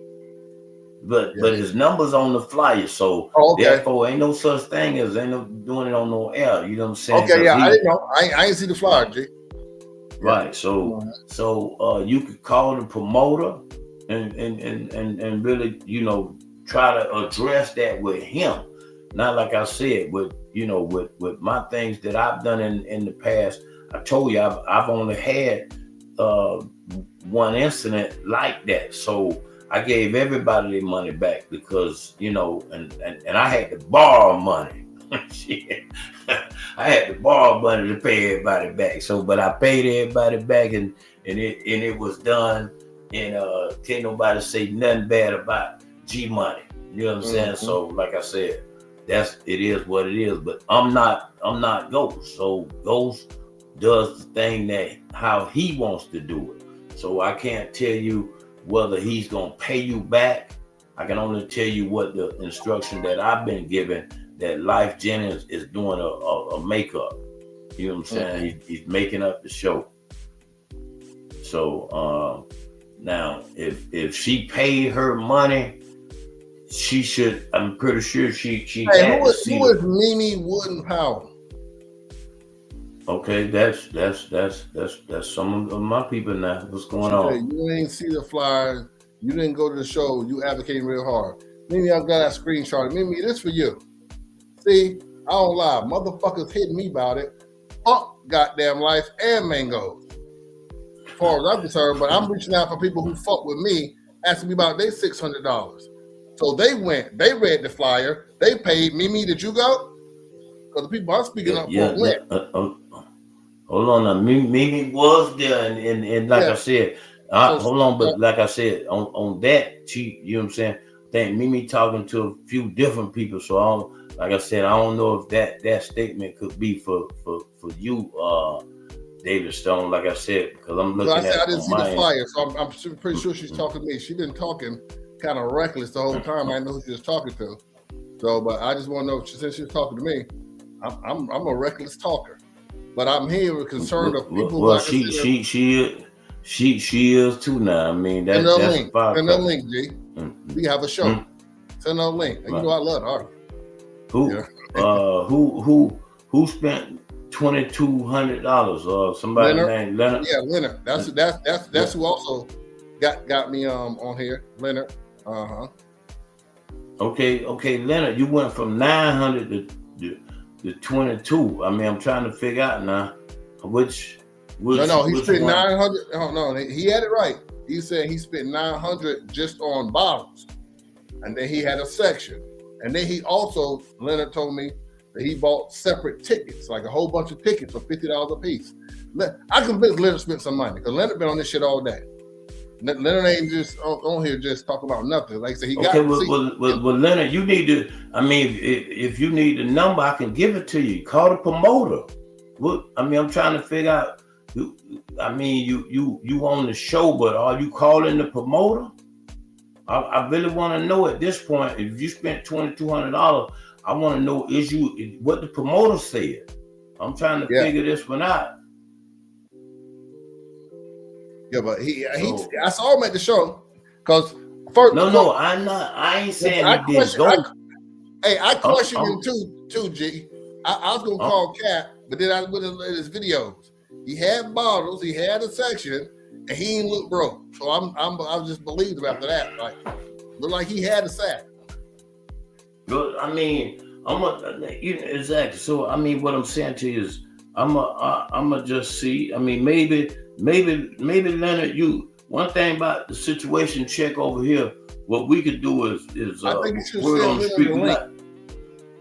But his number's on the flyer, so therefore ain't no such thing as ain't no doing it on no air. You know what I'm saying? Okay, I didn't know. I ain't see the flyer, G. Right. So you could call the promoter and really, you know, try to address that with him. Not like I said, with my things that I've done in the past. I told you I've only had one incident like that. So I gave everybody their money back because, you know, and I had to borrow money. Shit. I had to borrow money to pay everybody back. So, but I paid everybody back, and it was done. And can't nobody say nothing bad about G Money. You know what I'm saying? So, like I said, it is what it is. But I'm not Ghost. So Ghost does the thing that how he wants to do it. So I can't tell you whether he's gonna pay you back. I can only tell you what the instruction that I've been given, that LYFE Jennings is doing a makeup. You know what I'm saying? He's making up the show. So now if she paid her money, she should, I'm pretty sure she hey, who is Mimi Wooden Powell? Okay, that's some of my people now. What's going on? You ain't see the flyer. You didn't go to the show. You advocating real hard. Mimi, I got that screenshot. Mimi, this for you. See, I don't lie. Motherfuckers hitting me about it. Fuck goddamn LYFE and mangoes. As far as I'm concerned, but I'm reaching out for people who fuck with me, asking me about their $600. So they went. They read the flyer. They paid. Mimi, did you go? Because the people I'm speaking up for went. Hold on, now. Mimi was there, and like I said, hold on, but like I said, on that, you know what I'm saying? I think Mimi talking to a few different people, so like I said, I don't know if that statement could be for you, David Stone. Like I said, because I'm looking at. I didn't see the flyer, so I'm pretty sure she's talking to me. She's been talking kind of reckless the whole time. I know who she was talking to. So, but I just want to know, since she's talking to me, I'm a reckless talker. But I'm here concerned of people. Well, like she is too now. I mean, send her a that's link. a firecracker. Send her a link, G. We have a show. Send her a link. You know I love her. Who spent $2,200 or somebody named Leonard? Yeah, Leonard. That's who also got me on here. Leonard. Okay, Leonard, you went from 900 to 22. I mean, I'm trying to figure out now which no, he spent one? 900. Oh no, he had it right. He said he spent 900 just on bottles, and then he had a section, and then he also, Leonard told me that he bought separate tickets, like a whole bunch of tickets for $50 a piece. I convinced Leonard spent some money because Leonard been on this shit all day. Leonard ain't just on here just talking about nothing. Like I said, he got. Well, Leonard, you need to. I mean, if you need the number, I can give it to you. Call the promoter. I'm trying to figure out. I mean, you on the show, but are you calling the promoter? I really want to know at this point. If you spent $2,200, I want to know what the promoter said. I'm trying to figure this one out. Yeah, but I saw him at the show because first. No, I'm not. I ain't saying he didn't go. I questioned him too, G. I was gonna call Cap, but then I went and read his videos. He had bottles, he had a section, and he ain't look broke. So I just believed him after that. Like, looked like he had a sack. But I mean, exactly. So I mean, what I'm saying to you is, I'm just see. I mean, maybe Leonard, one thing about the situation check over here, what we could do is I think you should word on the street.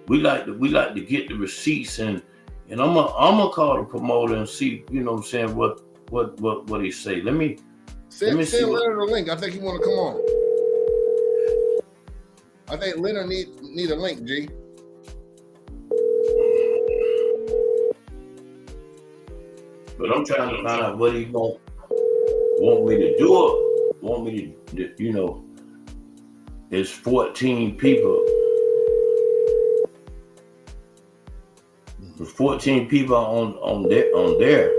We like to get the receipts and I'm gonna call the promoter and see, you know what I'm saying, what he say. Let me send see Leonard a link. I think he want to come on. I think Leonard need a link, G. But I'm trying to find out what he want me to do. Want me to, there's 14 people. There's 14 people on there.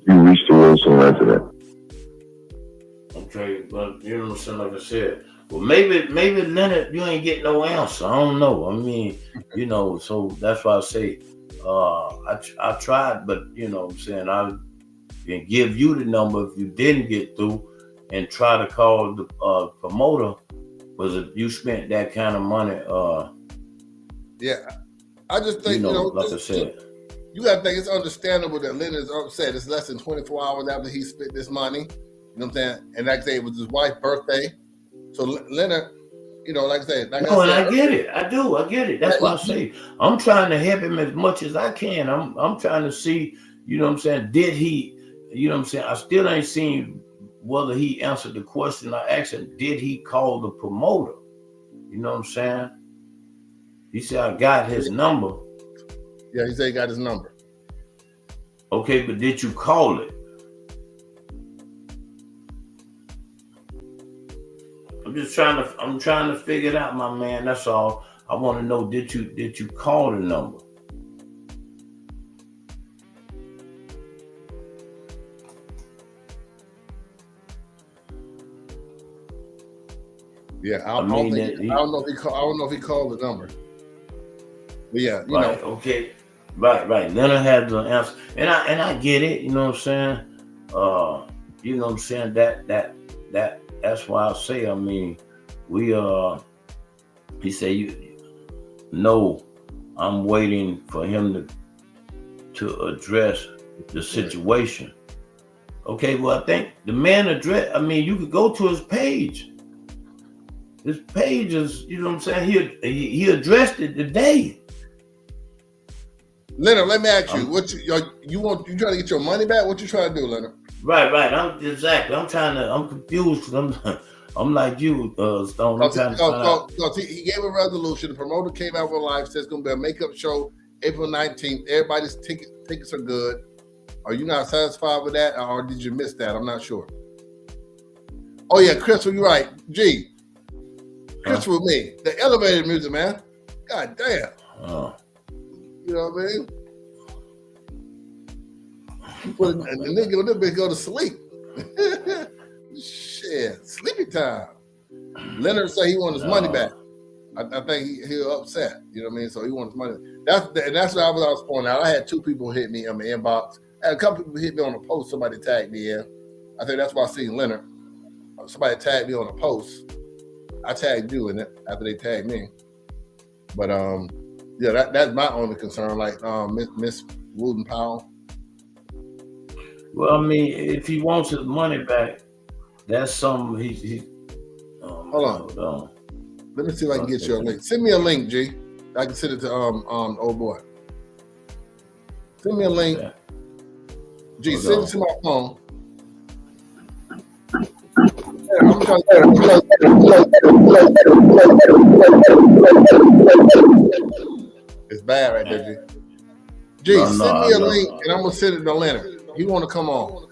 You reached the Wilson resident. Okay, but you know what I'm saying, like I said. Well, maybe Leonard, you ain't getting no answer. I don't know. I mean, so that's why I say I tried, but you know what I'm saying, I can give you the number if you didn't get through and try to call the promoter. Was if you spent that kind of money, yeah. I just think, like I said, you gotta think it's understandable that Leonard's upset. It's less than 24 hours after he spent this money. You know what I'm saying? And like I say, it was his wife's birthday. So Leonard, like I said, and I get it. I do. I get it. That's why I say I'm trying to help him as much as I can. I'm trying to see, you know what I'm saying, did he, you know what I'm saying? I still ain't seen whether he answered the question I asked him. Did he call the promoter? You know what I'm saying? He said, I got his number. Yeah, he said he got his number. Okay, but did you call it? I'm trying to figure it out, my man. That's all. I want to know, did you call the number? Yeah, I don't know if he called the number. But yeah, you know. Okay. Right. Leonard had the answer. And I get it, you know what I'm saying? You know what I'm saying? That's why I say, I mean, he said, no, I'm waiting for him to address the situation. Okay, well, I think the man you could go to his page. His page is, you know what I'm saying? He addressed it today. Leonard, let me ask you, you trying to get your money back? What you trying to do, Leonard? Right. I'm confused. I'm like you, Stone. I'm trying to find out. He gave a resolution. The promoter came out with LYFE, says it's going to be a makeup show April 19th. Everybody's tickets are good. Are you not satisfied with that, or did you miss that? I'm not sure. Oh yeah, Chris, you're right. G. picture with me. The elevator music, man. God damn. You know what I mean? The nigga on that bitch go to sleep. Shit, sleepy time. Leonard said he wanted his money back. I think he was upset. You know what I mean? So he wants money. That's what I was pointing out. I had 2 people hit me on the inbox. I had a couple people hit me on a post. Somebody tagged me in. I think that's why I seen Leonard. Somebody tagged me on a post. I tagged you in it after they tagged me. But yeah, that's my only concern. Like Miss Wooden Powell. Well, I mean, if he wants his money back, that's something he Hold on. Let me see if I can get you a link. Send me a link, G. I can send it to old boy. Send me a link. G, send it to my phone. It's bad right there, G. G, send me a link and I'm gonna send it to Leonard. He want to come on.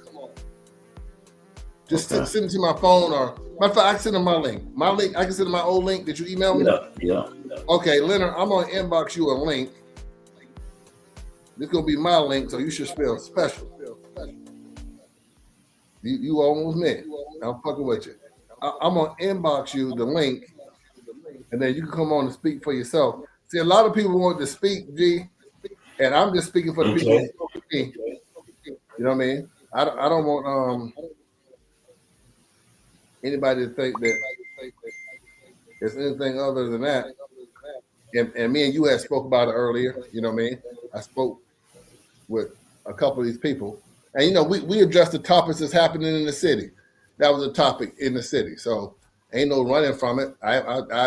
Just send it to my phone, or matter of fact, I can send him my link. My link, I can send him my old link. Did you email me? Yeah. Okay, Leonard, I'm gonna inbox you a link. This gonna be my link, so you should spell special. You almost me. I'm fucking with you. I'm gonna inbox you the link, and then you can come on and speak for yourself. See, a lot of people want to speak, G, and I'm just speaking for the people who spoke to me. You know what I mean? I don't want anybody to think that it's anything other than that. And me and you had spoke about it earlier. You know what I mean? I spoke with a couple of these people, and you know we addressed the topics that's happening in the city. That was a topic in the city, so ain't no running from it. I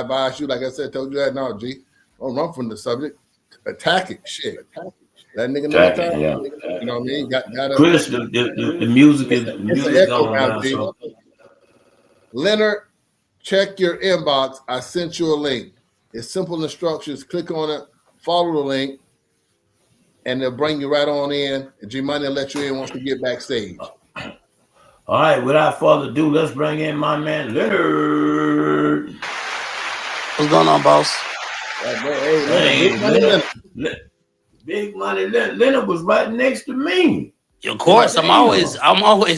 advise you, like I said, told you that now, G. Don't run from the subject. Attack it, shit. That nigga know time. Yeah. You know what I mean? Got Chris, the music is on now. So. Leonard, check your inbox. I sent you a link. It's simple instructions. Click on it, follow the link, and they'll bring you right on in. And G Money will let you in once we get backstage. All right, without further ado, let's bring in my man Leonard. What's going on, boss? Big money. Leonard was right next to me. Of course, I'm always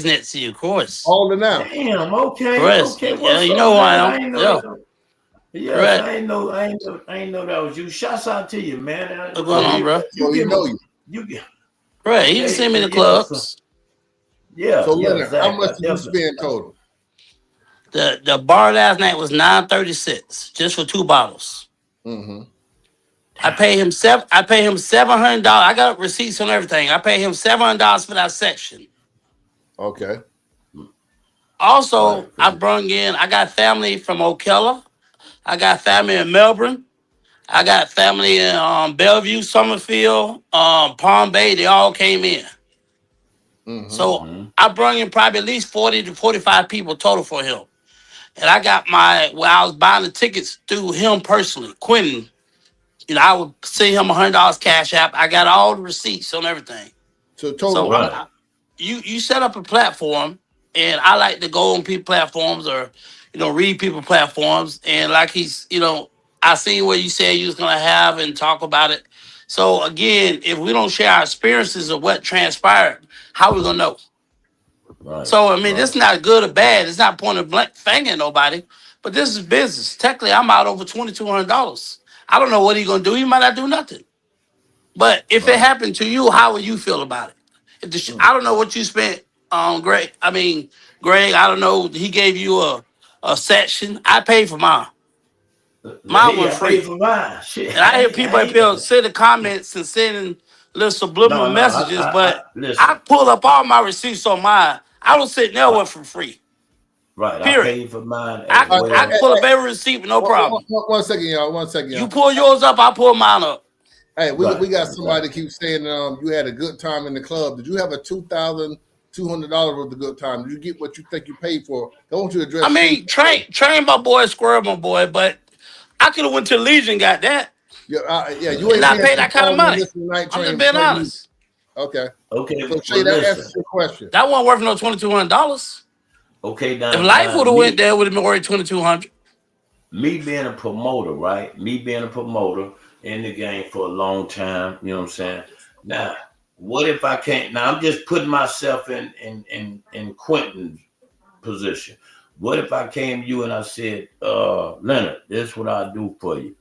next to you, of course. Holding out. Damn, okay. Chris, Okay, yeah, you know who I am. Yes, I ain't know that was you. Shouts out to you, man. What's going on, bro? You get right, he can send me the clubs. Yeah. So Leonard, how much did you spend total? The bar last night was $936 just for 2 bottles. Mm-hmm. I paid him $700. I got receipts on everything. I paid him $700 for that section. Okay. Also, I got family from Ocala. I got family in Melbourne. I got family in Bellevue, Summerfield, Palm Bay. They all came in. Mm-hmm. So I brought in probably at least 40 to 45 people total for him. And I got I was buying the tickets through him personally, Quentin. You know, I would send him $100 cash app. I got all the receipts on everything. So total. You set up a platform, and I like to go on people platforms or, read people platforms. And like I seen what you said you was gonna have and talk about it. So again, if we don't share our experiences of what transpired, how we gonna know? Right. So I mean, this is not good or bad. It's not pointing a blank finger at nobody, but this is business. Technically, I'm out over $2,200. I don't know what he's gonna do. He might not do nothing. But if it happened to you, how would you feel about it? I don't know what you spent on Greg. Greg, I don't know. He gave you a section. I paid for mine. Mine was free. I paid for mine. Shit. And I hear people up here sending comments and sending little subliminal messages, but I pulled up all my receipts on mine. I was sitting there with for free. Right. Period. I paid for mine. I pull up every receipt with no problem. One second, y'all. You pull yours up, I pull mine up. Hey, we got somebody that keeps saying you had a good time in the club. Did you have a $2,200 worth of good time? Did you get what you think you paid for? Don't want you to address. I mean, train my boy, square my boy, but I could have went to Legion, got that. Yeah, you ain't not paid that kind of money. I'm just being honest. Okay. Okay. So Shay, that answers your question. That wasn't worth no $2,200. Okay, if LYFE would have went there, it would have been worth $2,200. me being a promoter, right? Me being a promoter in the game for a long time, you know what I'm saying? Now, what if I can't? Now I'm just putting myself in Quentin's position. What if I came to you and I said, Leonard, this is what I do for you.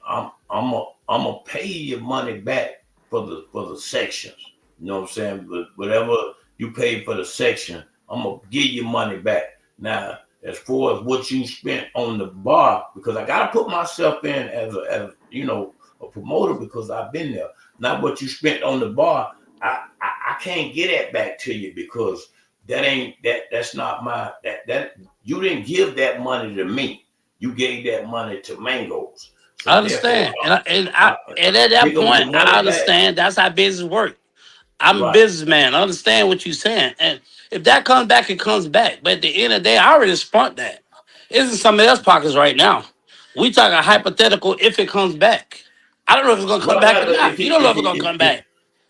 I'm gonna pay you your money back for the sections. You know what I'm saying? But whatever you paid for the section, I'm gonna give you money back. Now, as far as what you spent on the bar, because I gotta put myself in as a promoter because I've been there. Not what you spent on the bar. I can't get that back to you because that's not my that you didn't give that money to me. You gave that money to Mangoes. I So therefore, understand, and at that give them the point, I money back. understand that's how business works. I'm a Right. businessman. I understand what you're saying, and if that comes back, it comes back. But at the end of the day, I already spent that. It's in somebody else's pockets right now. We talking hypothetical if it comes back. I don't know if it's gonna come back Right, or but not. You don't know if it's gonna come back.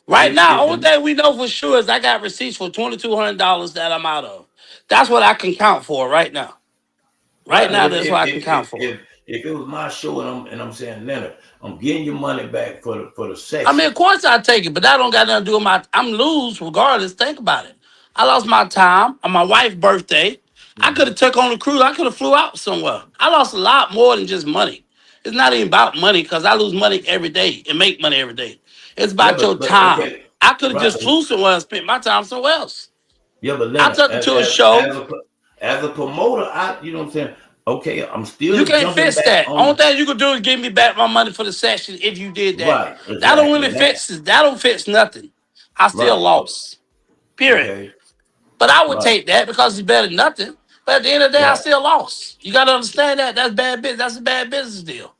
Right if now, if only the thing we know for sure is I got receipts for $2,200 that I'm out of. That's what I can count for right now. Right right, but now, that's what I can count for. if it was my show and I'm saying Leonard, I'm getting your money back for the I mean, section. of course I take it, but that don't got nothing to do with my. I'm lose regardless. Think about it. I lost my time on my wife's birthday. I could have took on a cruise. I could have flew out somewhere. I lost a lot more than just money. It's not even about money because I lose money every day and make money every day. It's Yeah, about your but time. okay, I could have right, just flew somewhere and spent my time somewhere else. yeah, but I Leonard, took it to a show. as a promoter, you know what I'm saying? Okay, I'm You still can't jumping fix back that. on Only the thing you could do is give me back my money for the section if you did that. right, That don't exactly, really and that fix it. That don't fix nothing. I still right, lost. Period. okay, But I would right, take that because it's better than nothing. But at the end of the day, I right. still lost. You got to understand that. That's bad business. That's a bad business deal.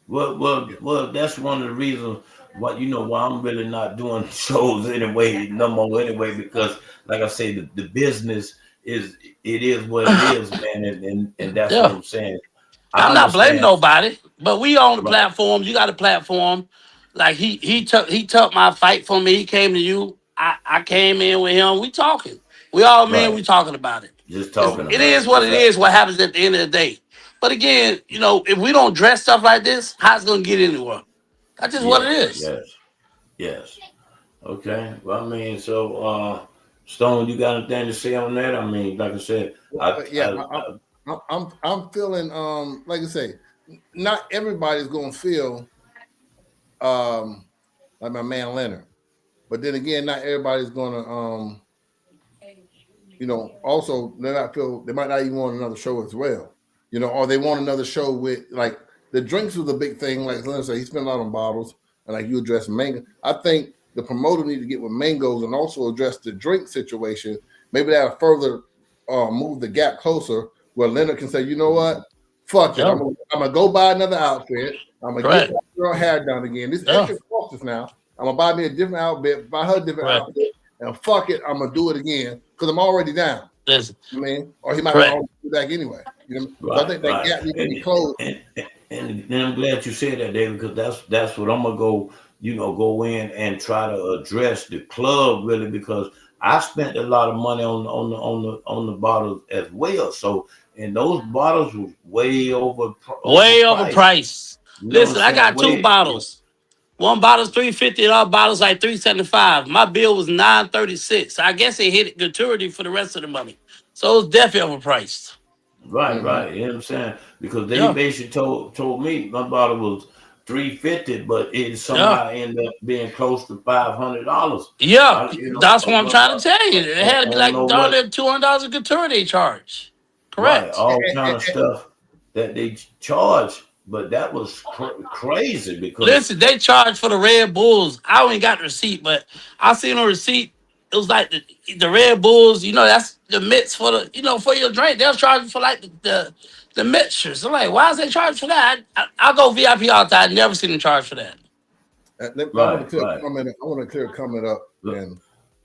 Well. That's one of the reasons why I'm really not doing shows anyway, no more anyway, because like I say, the business is what it is, man, and that's what Yeah. I'm saying. I'm I not blaming understand. nobody, but we on the Right, platform. You got a platform. Like he took my fight for me. He came to you. I came in with him. We talking. We all men. right. We talking about it. Just talking It about is it. what That's it right. is. What happens at the end of the day. But again, if we don't dress stuff like this, how's it gonna get anywhere? That's just what it Yes, is. yes, yes. Okay. Well, I mean, so Stone, you got anything to say on that? I mean, like I said, Yeah, I'm feeling like I say, not everybody's gonna feel like my man Leonard, but then again, not everybody's gonna also they might not even want another show as well, or they want another show with like the drinks was a big thing. Like Leonard said, he spent a lot on bottles, and like you address mango. I think the promoter need to get with Mangoes and also address the drink situation. Maybe that'll further move the gap closer where Leonard can say, you know what, fuck it, Yeah. I'm gonna go buy another outfit. I'm gonna get Correct. that girl hair done again. This Yeah. extra cost us now. I'm gonna buy me a different outfit, buy her a different Correct. outfit, and fuck it, I'm gonna do it again because I'm already down. Listen. I mean, or he might Correct. want to do back anyway. So I right, think that right. gap needs to be closed. And I'm glad you said that, David, because that's what I'm gonna go in and try to address the club really, because I spent a lot of money on the bottles as well. So and those bottles was way Way overpriced. overpriced. You know what I'm Listen, I saying? got two bottles. One bottle's $350, the other bottle's like $375. My bill was $936. I guess they hit gratuity for the rest of the money. So it was definitely overpriced. Right. You know what I'm saying? Because they Yeah. basically told me my bottle was $350, but it Yeah. somehow ended up being close to $500. Yeah. I That's what I'm trying to tell you. It had to be don't like know darn what. near $200 a gratuity charge. Right, Correct. all kind of stuff that they charge, but that was crazy because Listen, they charge for the Red Bulls. I ain't got the receipt, but I seen a receipt. It was like the Red Bulls. That's the mix for for your drink. They'll charge for like the mixtures. I'm like, why is they charging for that? I go VIP all the time. I never seen them charge for that. I want to clear a comment up, and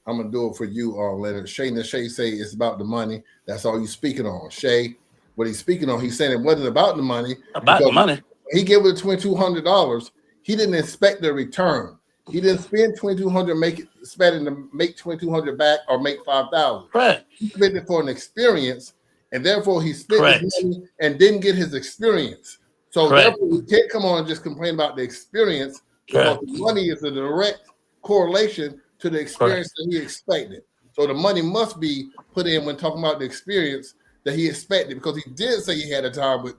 I'm gonna do it for you, Leonard. Shay say it's about the money. That's all he's speaking on. Shay, what he's speaking on, he's saying it wasn't about the money. About the money. He gave it $2,200. He didn't expect the return. He didn't spend $2,200 spending to make $2,200 back or make $5,000. Right. He spent it for an experience, and therefore he spent Correct. his money and didn't get his experience. So Correct. therefore, he can't come on and just complain about the experience because Correct. the money is a direct correlation to the experience that he expected. So the money must be put in when talking about the experience that he expected, because he did say he had a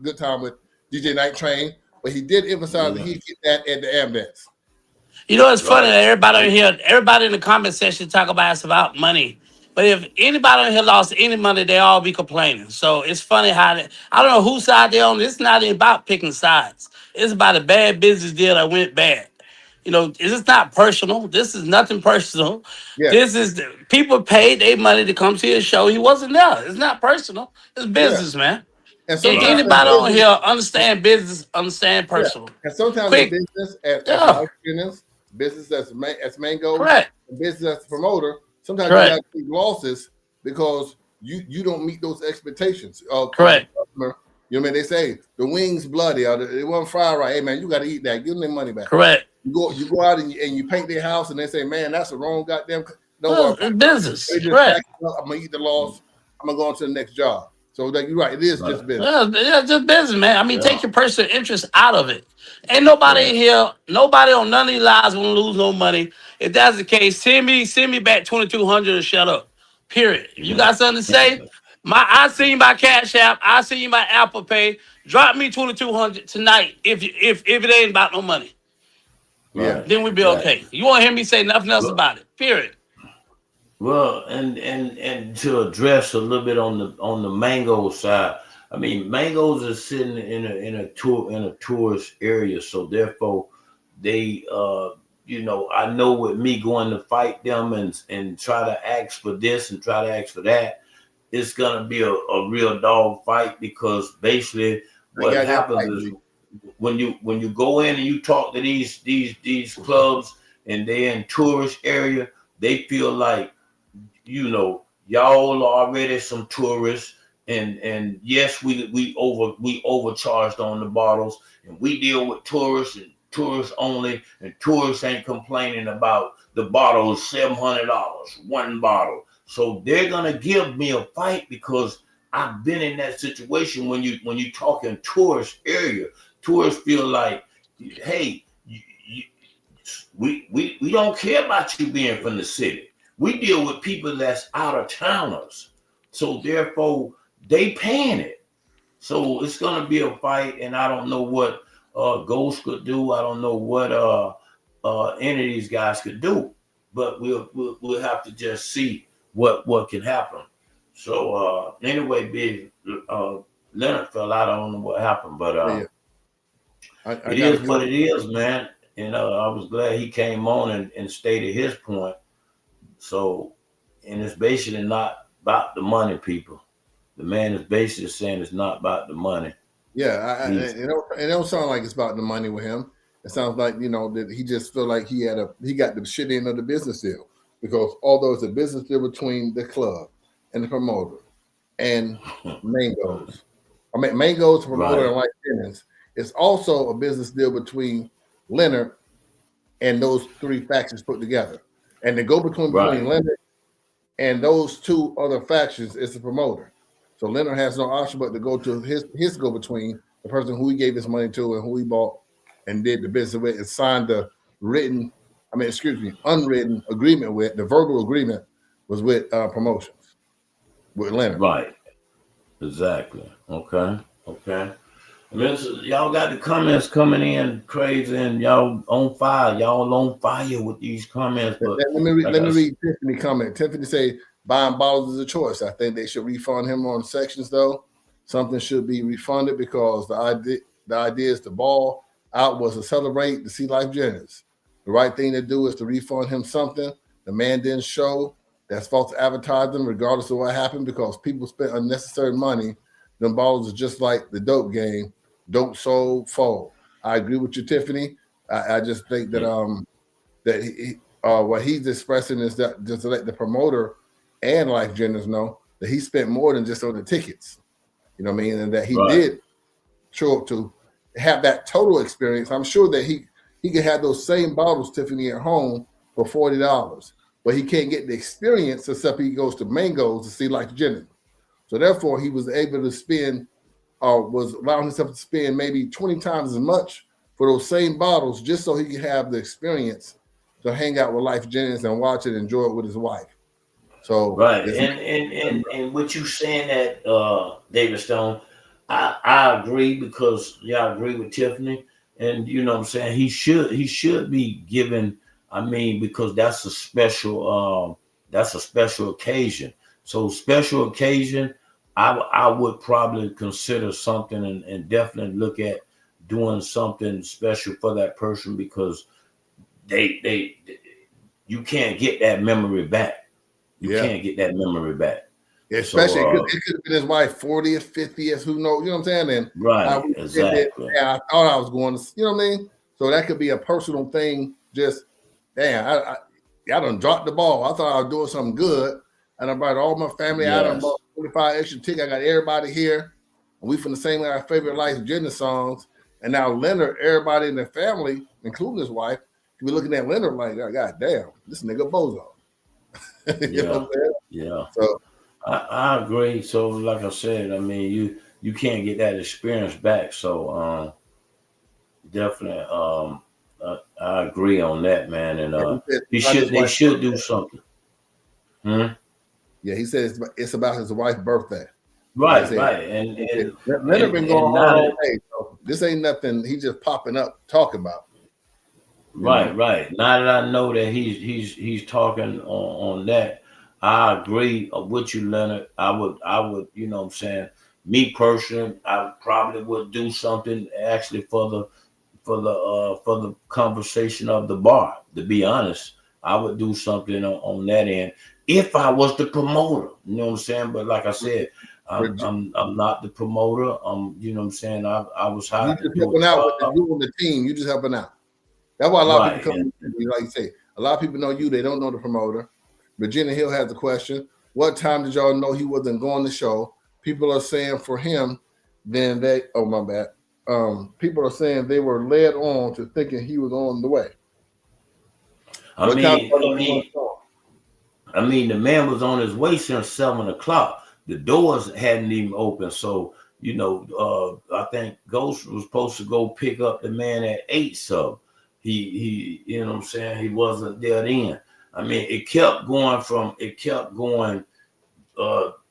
good time with DJ Night Train, but he did emphasize that he get that at the Amdex. You know, it's funny Right. that everybody in here, everybody in the comment section talk about it's about money. But if anybody in here lost any money, they all be complaining. So it's funny how I don't know whose side they're on. It's not even about picking sides. It's about a bad business deal that went bad. You know, it's not personal. This is nothing personal. Yeah. This is people paid their money to come to your show. He wasn't there. It's not personal. It's business, man. And And sometimes anybody on business, here understand business, understand personal. and sometimes Quick. in business as Yeah. life business, business as Mango, Correct. and business as a promoter, sometimes Correct. you got to take losses because you don't meet those expectations of the Correct. customer. You know what I mean? They say the wings bloody or it wasn't fried right. Hey man, you got to eat that. Give them their money back. Correct. You go out and you paint their house and they say, man, that's the wrong goddamn. Well, it's business. They just Correct. I'm gonna eat the loss. I'm gonna go on to the next job. So like you're right, it is just business. Yeah, just business, man. I mean, take your personal interest out of it. Ain't nobody in here, nobody on none of these lives want to lose no money. If that's the case, send me back 2,200 and shut up. Period. If you got something to say, I see you my Cash App, I see you my Apple Pay. Drop me 2,200 tonight if it ain't about no money. Yeah. Then we be okay. You won't hear me say nothing else about it. Period. Well, and to address a little bit on the mango side, I mean, mangoes are sitting in a tourist area, so therefore they I know with me going to fight them and try to ask for this and try to ask for that, it's gonna be a real dog fight, because basically what happens is when you go in and you talk to these clubs and they're in tourist area, they feel like, y'all are already some tourists, and yes, we overcharged on the bottles, and we deal with tourists and tourists only, and tourists ain't complaining about the bottle is $700 one bottle. So they're gonna give me a fight because I've been in that situation. When you talk in tourist area, tourists feel like, hey, we don't care about you being from the city. We deal with people that's out of towners. So therefore, they paying it. So it's gonna be a fight, and I don't know what Ghost could do. I don't know what any of these guys could do. But we'll have to just see what can happen. So anyway, big Leonard fell out. I don't know what happened, but it is what it is, man. And I was glad he came on and stated his point. So, and it's basically not about the money, people. The man is basically saying it's not about the money. Yeah, it don't sound like it's about the money with him. It sounds like that he just feel like he got the shit end of the business deal, because although it's a business deal between the club and the promoter and Mango's, Mango's promoter and Life Fitness, it's also a business deal between Leonard and those three factions put together, and the go between Leonard and those two other factions is the promoter. So Leonard has no option but to go to his go between, the person who he gave his money to and who he bought and did the business with and signed the unwritten agreement with. The verbal agreement was with promotions with Leonard. Right. Exactly. Okay. I mean, y'all got the comments coming in crazy, and y'all on fire. Y'all on fire with these comments. But let me read Tiffany comment. Tiffany say buying bottles is a choice. I think they should refund him on sections though. Something should be refunded because the idea is to ball out was to celebrate the Sea Life Journeys. The right thing to do is to refund him something. The man didn't show. That's false advertising, regardless of what happened, because people spent unnecessary money. Them bottles are just like the dope game. Dope sold, fold. I agree with you, Tiffany. I just think that what he's expressing is that just to let the promoter and Life Journeys know that he spent more than just on the tickets. You know what I mean? And that he did show up to have that total experience. I'm sure that he could have those same bottles, Tiffany, at home for $40, but he can't get the experience except he goes to Mango's to see Life Journeys. So therefore, he was able to spend, or was allowing himself to spend maybe 20 times as much for those same bottles, just so he could have the experience to hang out with LYFE Jennings and watch it, enjoy it with his wife. So Right, and what you saying that David Stone, I agree, because I agree with Tiffany, and you know what I'm saying, he should be given. I mean, because that's a special occasion. So special occasion, I would probably consider something and definitely look at doing something special for that person, because they you can't get that memory back. You can't get that memory back. Especially, So, it could have been his wife 40th, 50th, who knows? You know what I'm saying? And right, exactly. I thought I was going to, you know what I mean? So that could be a personal thing. Just, damn, I done dropped the ball. I thought I was doing something good. And I brought all my family out. I bought 25 extra tickets. I got everybody here. And we from the same our favorite LYFE Jennings songs. And now Leonard, everybody in the family, including his wife, could be looking at Leonard like, God damn, this nigga bozo. You know what I'm saying? Yeah. So I agree. So like I said, I mean, you can't get that experience back. So definitely I agree on that, man. And they should do something. Yeah, he said it's about his wife's birthday. Right, right. And Leonard been going hard all day. So this ain't nothing he just popping up talking about. Right, right. Now that I know that he's talking on that, I agree with you, Leonard. I would, you know what I'm saying, me personally, I probably would do something actually for the conversation of the bar. To be honest, I would do something on that end if I was the promoter. You know what I'm saying? But like I said, I'm not the promoter. You know what I'm saying? I was hired. You just helping out with you on the team. You just helping out. That's why a lot of people come. Like you say, a lot of people know you. They don't know the promoter. Virginia Hill has a question. What time did y'all know he wasn't going to show? People are saying for him, then they. Oh my bad. People are saying they were led on to thinking he was on the way. I mean, the man was on his way since 7 o'clock. The doors hadn't even opened. So, you know, I think Ghost was supposed to go pick up the man at 8. So he, you know what I'm saying? He wasn't there then. I mean, it kept going.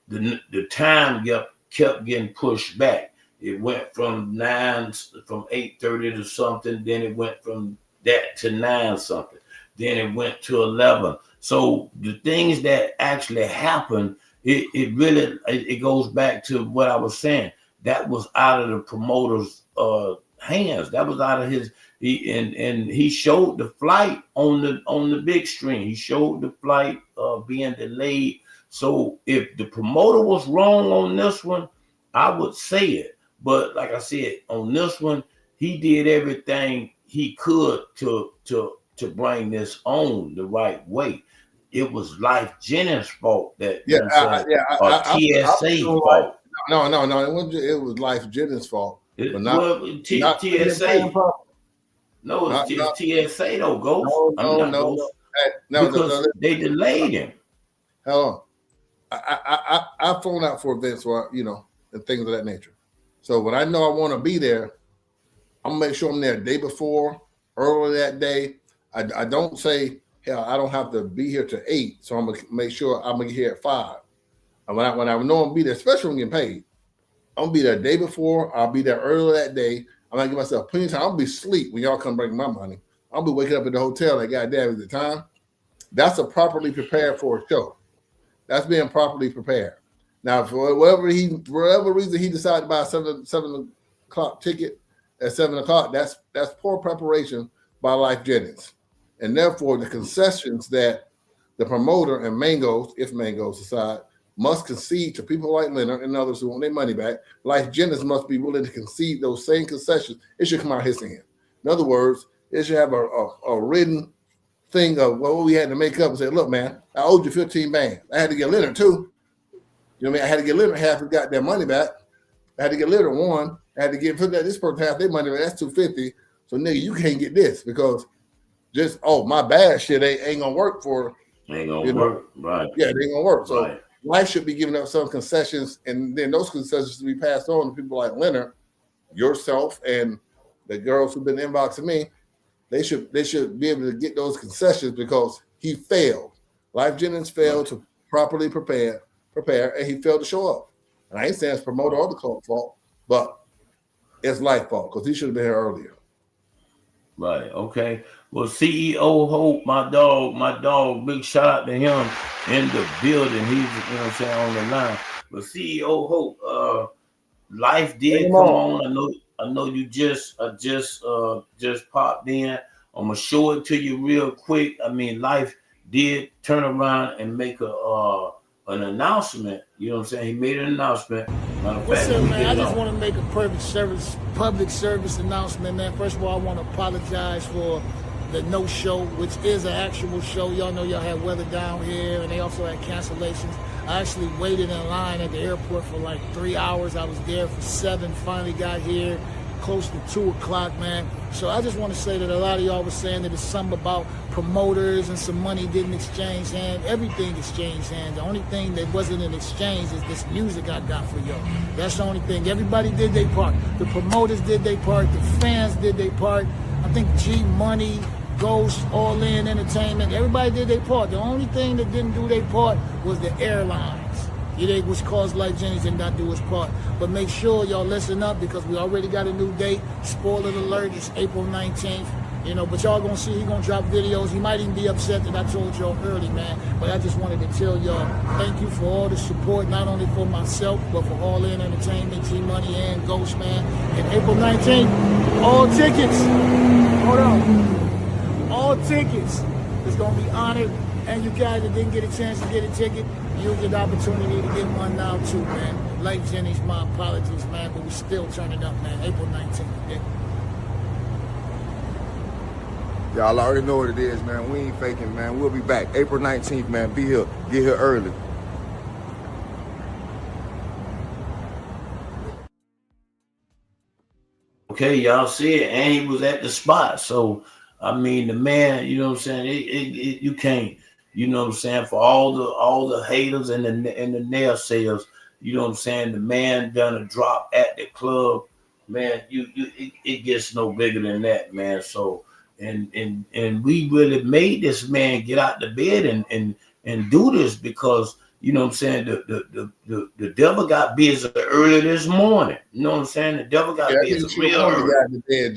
The time kept getting pushed back. It went from 8:30 to something. Then it went from that to 9 something. Then it went to 11. So the things that actually happened, it really goes back to what I was saying. That was out of the promoter's hands. That was out of his. He showed the flight on the big screen. He showed the flight being delayed. So if the promoter was wrong on this one, I would say it. But like I said, on this one, he did everything he could to bring this on the right way. It was LYFE Jennings' fault that TSA fault. No, it was LYFE Jennings' fault. TSA. No, it's TSA though, Ghost. No, because they delayed him. Hello, I flown out for events, or and things of that nature. So when I know I want to be there, I'm gonna make sure I'm there the day before, early that day. I don't say, hell, I don't have to be here till 8, so I'm gonna make sure I'm gonna get here at 5. And when I know I'm gonna be there, especially when I'm getting paid, I'm gonna be there the day before. I'll be there early that day. I'm gonna give myself plenty of time. I'll be asleep when y'all come bring my money. I'll be waking up at the hotel like, goddamn, is it time? That's a properly prepared for a show. That's being properly prepared. Now, for whatever reason he decided to buy a 7 o'clock ticket at 7 o'clock, that's poor preparation by LYFE Jennings. And therefore, the concessions that the promoter and Mangos, if Mangos aside, must concede to people like Leonard and others who want their money back. LYFE Jennings must be willing to concede those same concessions. It should come out his hand. In other words, it should have a written thing of what we had to make up and say, look, man, I owed you 15 bands. I had to get Leonard too. You know what I mean? I had to get Leonard half his goddamn money back. I had to get Leonard 1. I had to give this person half their money back. That's $250. So nigga, you can't get this because just my bad shit ain't gonna work for. Ain't gonna work, right? Yeah, it ain't gonna work. So right. LYFE should be giving up some concessions, and then those concessions to be passed on to people like Leonard, yourself, and the girls who've been inboxing me. They should be able to get those concessions because he failed. LYFE Jennings failed to properly prepare, and he failed to show up. And I ain't saying it's promoter or the club fault, but it's LYFE fault because he should have been here earlier. Right. Okay. Well, CEO Hope, my dog, big shout out to him in the building. He's, you know what I'm saying, on the line. But CEO Hope, LYFE did come on. I know you just popped in. I'm gonna show it to you real quick. I mean, LYFE did turn around and make an announcement. You know what I'm saying? He made an announcement. What's up, man? I just want to make a public service announcement, man. First of all, I want to apologize for the no-show, which is an actual show. Y'all know y'all had weather down here, and they also had cancellations. I actually waited in line at the airport for like 3 hours. I was there for 7, finally got here close to 2 o'clock, man. So I just want to say that a lot of y'all was saying that it's something about promoters and some money didn't exchange hands. Everything exchanged hands. The only thing that wasn't in exchange is this music I got for y'all. That's the only thing. Everybody did their part. The promoters did their part. The fans did their part. I think G Money, Ghost, All In Entertainment, everybody did their part. The only thing that didn't do their part was the airlines. Which caused LYFE Jennings did not do his part. But make sure y'all listen up because we already got a new date. Spoiler alert, it's April 19th. But y'all gonna see he gonna drop videos. He might even be upset that I told y'all early, man. But I just wanted to tell y'all thank you for all the support, not only for myself, but for All In Entertainment, G Money, and Ghost, man. And April 19th, all tickets. Hold on. All tickets is gonna be honored. And you guys that didn't get a chance to get a ticket, you'll get the opportunity to get one now too, man. LYFE Jennings, my apologies, man, but we still turning up, man. April 19th. Yeah. Y'all already know what it is, man. We ain't faking, man. We'll be back April 19th, man. Be here. Get here early. Okay, y'all see it, and he was at the spot. So, I mean, the man, you know what I'm saying? You can't, you know what I'm saying? For all the haters and the naysayers, you know what I'm saying? The man done a drop at the club, man. It gets no bigger than that, man. So, and we really made this man get out the bed and do this because, you know what I'm saying, the devil got busy early this morning. You know what I'm saying? The devil got busy real early.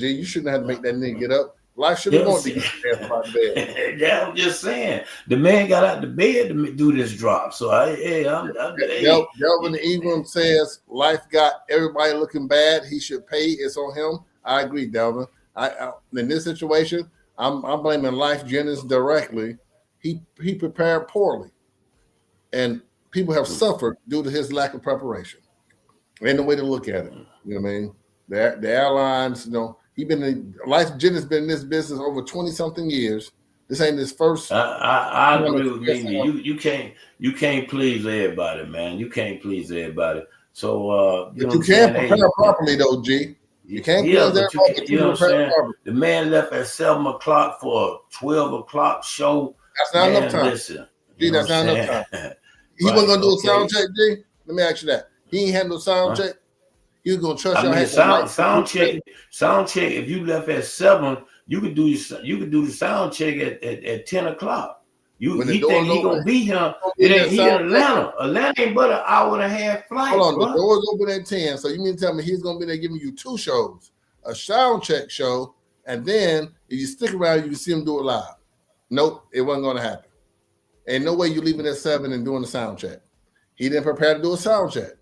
You shouldn't have to make that nigga get up. LYFE should have wanted to get there from bed. Yeah, I'm just saying. The man got out the bed to do this drop. So Delvin Ingram says LYFE got everybody looking bad. He should pay. It's on him. I agree, Delvin. I in this situation, I'm blaming LYFE Jennings directly. He prepared poorly, and people have suffered due to his lack of preparation. Ain't no way to look at it. You know what I mean? The airlines, LYFE Jennings been in this business over 20-something years. This ain't his first. I agree with you. You can't please everybody, man. You can't please everybody. So you can prepare properly, though, G. You can't please everybody. You know what I'm saying? The man left at 7 o'clock for a 12 o'clock show. That's not enough time. Listen, G, that's not enough time. He wasn't gonna do a sound check, G. Let me ask you that. He ain't had no sound check. You gonna trust your sound check? If you left at 7, you could do the sound check at 10 o'clock. He think he gonna be here? He in Atlanta. Atlanta ain't but an hour and a half flight. Hold on, the doors open at 10. So you mean to tell me he's gonna be there giving you 2 shows, a sound check show, and then if you stick around, you can see him do it live. Nope, it wasn't gonna happen. Ain't no way you leaving at 7 and doing the sound check. He didn't prepare to do a sound check.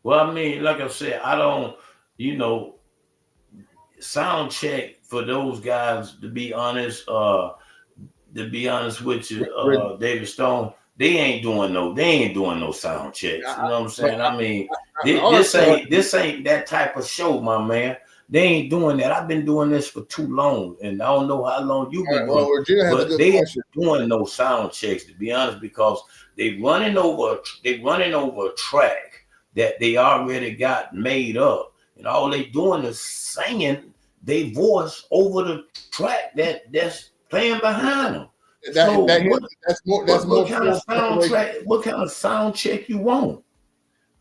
Well, I mean, like I said, I don't, sound check for those guys, to be honest with you, David Stone, they ain't doing no sound checks. You know what I'm saying? I mean, this ain't that type of show, my man. They ain't doing that. I've been doing this for too long, and I don't know how long you've been doing, but they ain't doing no sound checks, to be honest, because they running over a track that they already got made up, and all they doing is singing their voice over the track that's playing behind them. So that's more what kind of soundtrack? What kind of sound check you want?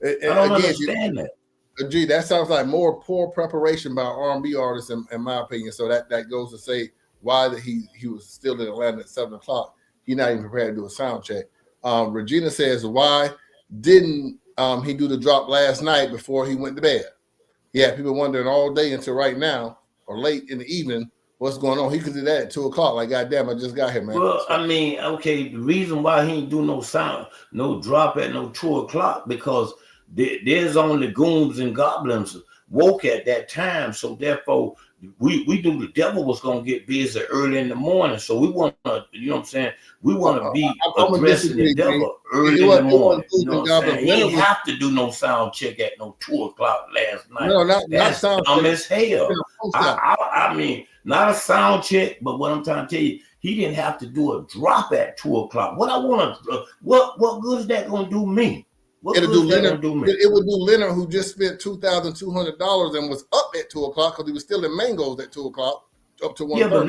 I don't understand that. Gee, that sounds like more poor preparation by R&B artists, in my opinion. So that goes to say why that he was still in Atlanta at 7:00. He's not even prepared to do a sound check. Regina says, why didn't he do the drop last night before he went to bed? Yeah, people wondering all day until right now or late in the evening what's going on. He could do that at 2:00. Like, goddamn, I just got here, man. Well, I mean, okay, the reason why he ain't do no sound, no drop at no 2:00 because there's only goons and goblins woke at that time. So therefore, we knew the devil was gonna get busy early in the morning. So we want to, you know what I'm saying? We want to be addressing the devil early in the morning. You know what I'm saying? He ain't have to do no sound check at no 2:00 last night. No, not sound dumb check. as hell. I mean, not a sound check, but what I'm trying to tell you, he didn't have to do a drop at 2:00. What I want to, what good is that gonna do me? What It'll good do is that Leonard. gonna do me? It would do Leonard, who just spent $2,200 and was up at 2:00 because he was still in Mango's at 2:00 up to 1:30. Yeah, but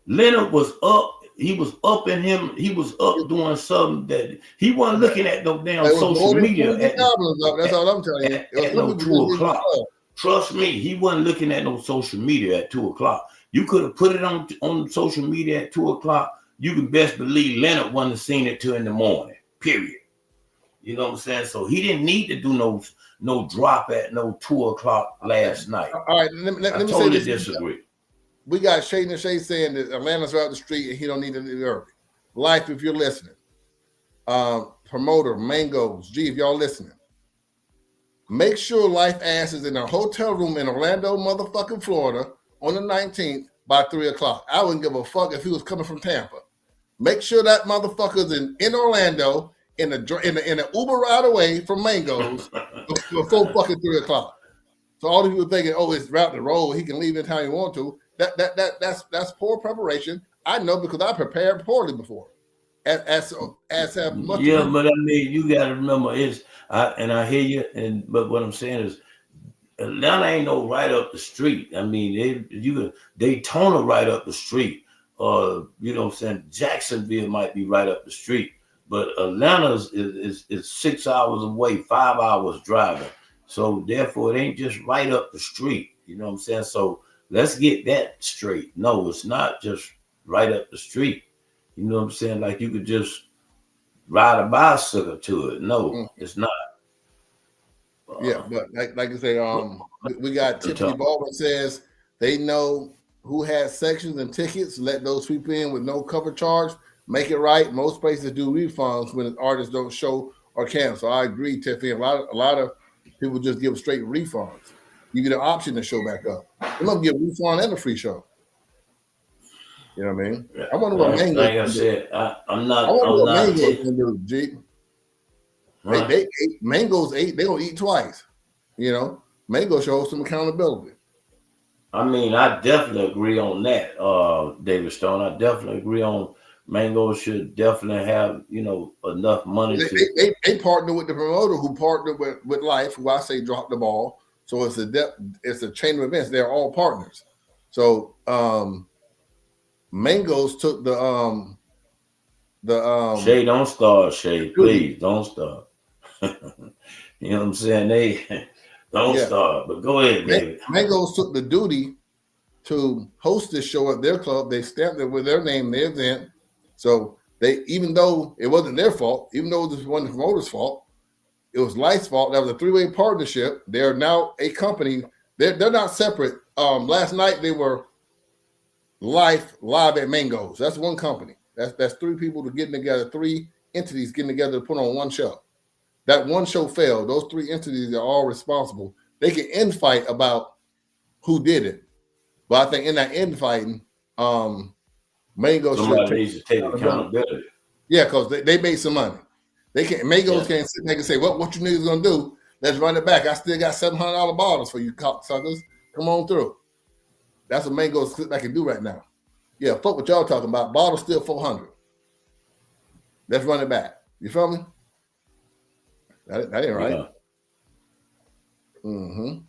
Leonard was up. He was up in him. He was up doing something that he wasn't looking at no damn social media. That's all I'm telling you. At no 2:00. Trust me, he wasn't looking at no social media at 2:00. You could have put it on social media at 2:00. You can best believe Leonard wouldn't have seen it till in the morning. Period. You know what I'm saying? So he didn't need to do no drop at no 2:00 last night. All right, let me totally say this. disagree. We got Shay and Shay saying that Atlanta's right up the street and he don't need to leave early. LYFE, if you're listening, promoter Mangoes, G, if y'all listening, make sure LYFE ass is in a hotel room in Orlando, motherfucking Florida, on the 19th by 3:00. I wouldn't give a fuck if he was coming from Tampa. Make sure that motherfucker's in Orlando in an Uber ride away from Mangoes before fucking 3:00. So all the people thinking, oh, it's route the road, he can leave anytime he want to. That's poor preparation. I know because I prepared poorly before. As have much. Yeah, but I mean, you got to remember, I hear you, but what I'm saying is, Atlanta ain't no right up the street. I mean, Daytona right up the street. You know what I'm saying? Jacksonville might be right up the street, but Atlanta is 6 hours away, 5 hours driving. So therefore, it ain't just right up the street. You know what I'm saying? So let's get that straight. No, it's not just right up the street. You know what I'm saying? Like you could just ride a bicycle to it. No, it's not. Yeah, but like I say, we got Tiffany Baldwin says they know who has sections and tickets. Let those people in with no cover charge. Make it right. Most places do refunds when artists don't show or cancel. I agree, Tiffany. A lot of people just give straight refunds. You get an option to show back up. They love to give a refund and a free show. You know what I mean? I wonder what Mango. Like I said, I'm not. I wonder what Mango's gonna do, G. Right. They Mango's ate. They don't eat twice. You know, Mango shows some accountability. I mean, I definitely agree on that, David Stone. I definitely agree on Mango should definitely have enough money to. They partner with the promoter who partnered with LYFE, who I say dropped the ball. So it's a chain of events. They're all partners. So Mango's took the Shay, don't start, Shay. Please don't start. You know what I'm saying? They don't start. But go ahead, David. Mango's took the duty to host this show at their club. They stamped it with their name, their event. So even though it wasn't their fault, even though it was one of the promoter's fault, it was LYFE's fault. That was a three-way partnership. They're now a company. They're not separate. Last night they were LYFE live at Mango's. That's one company. That's three people getting together, three entities getting together to put on one show. That one show failed. Those three entities are all responsible. They can infight about who did it, but I think in that infighting, Mango somebody needs to take accountability. Yeah, because they made some money. They can't. Mango's can't sit there and say, "What you niggas gonna do? Let's run it back. I still got $700 bottles for you, cocksuckers. Come on through." That's what Mango's I can do right now. Yeah, fuck what y'all talking about. Bottles still $400. Let's run it back. You feel me? That ain't right. Yeah. Mm-hmm.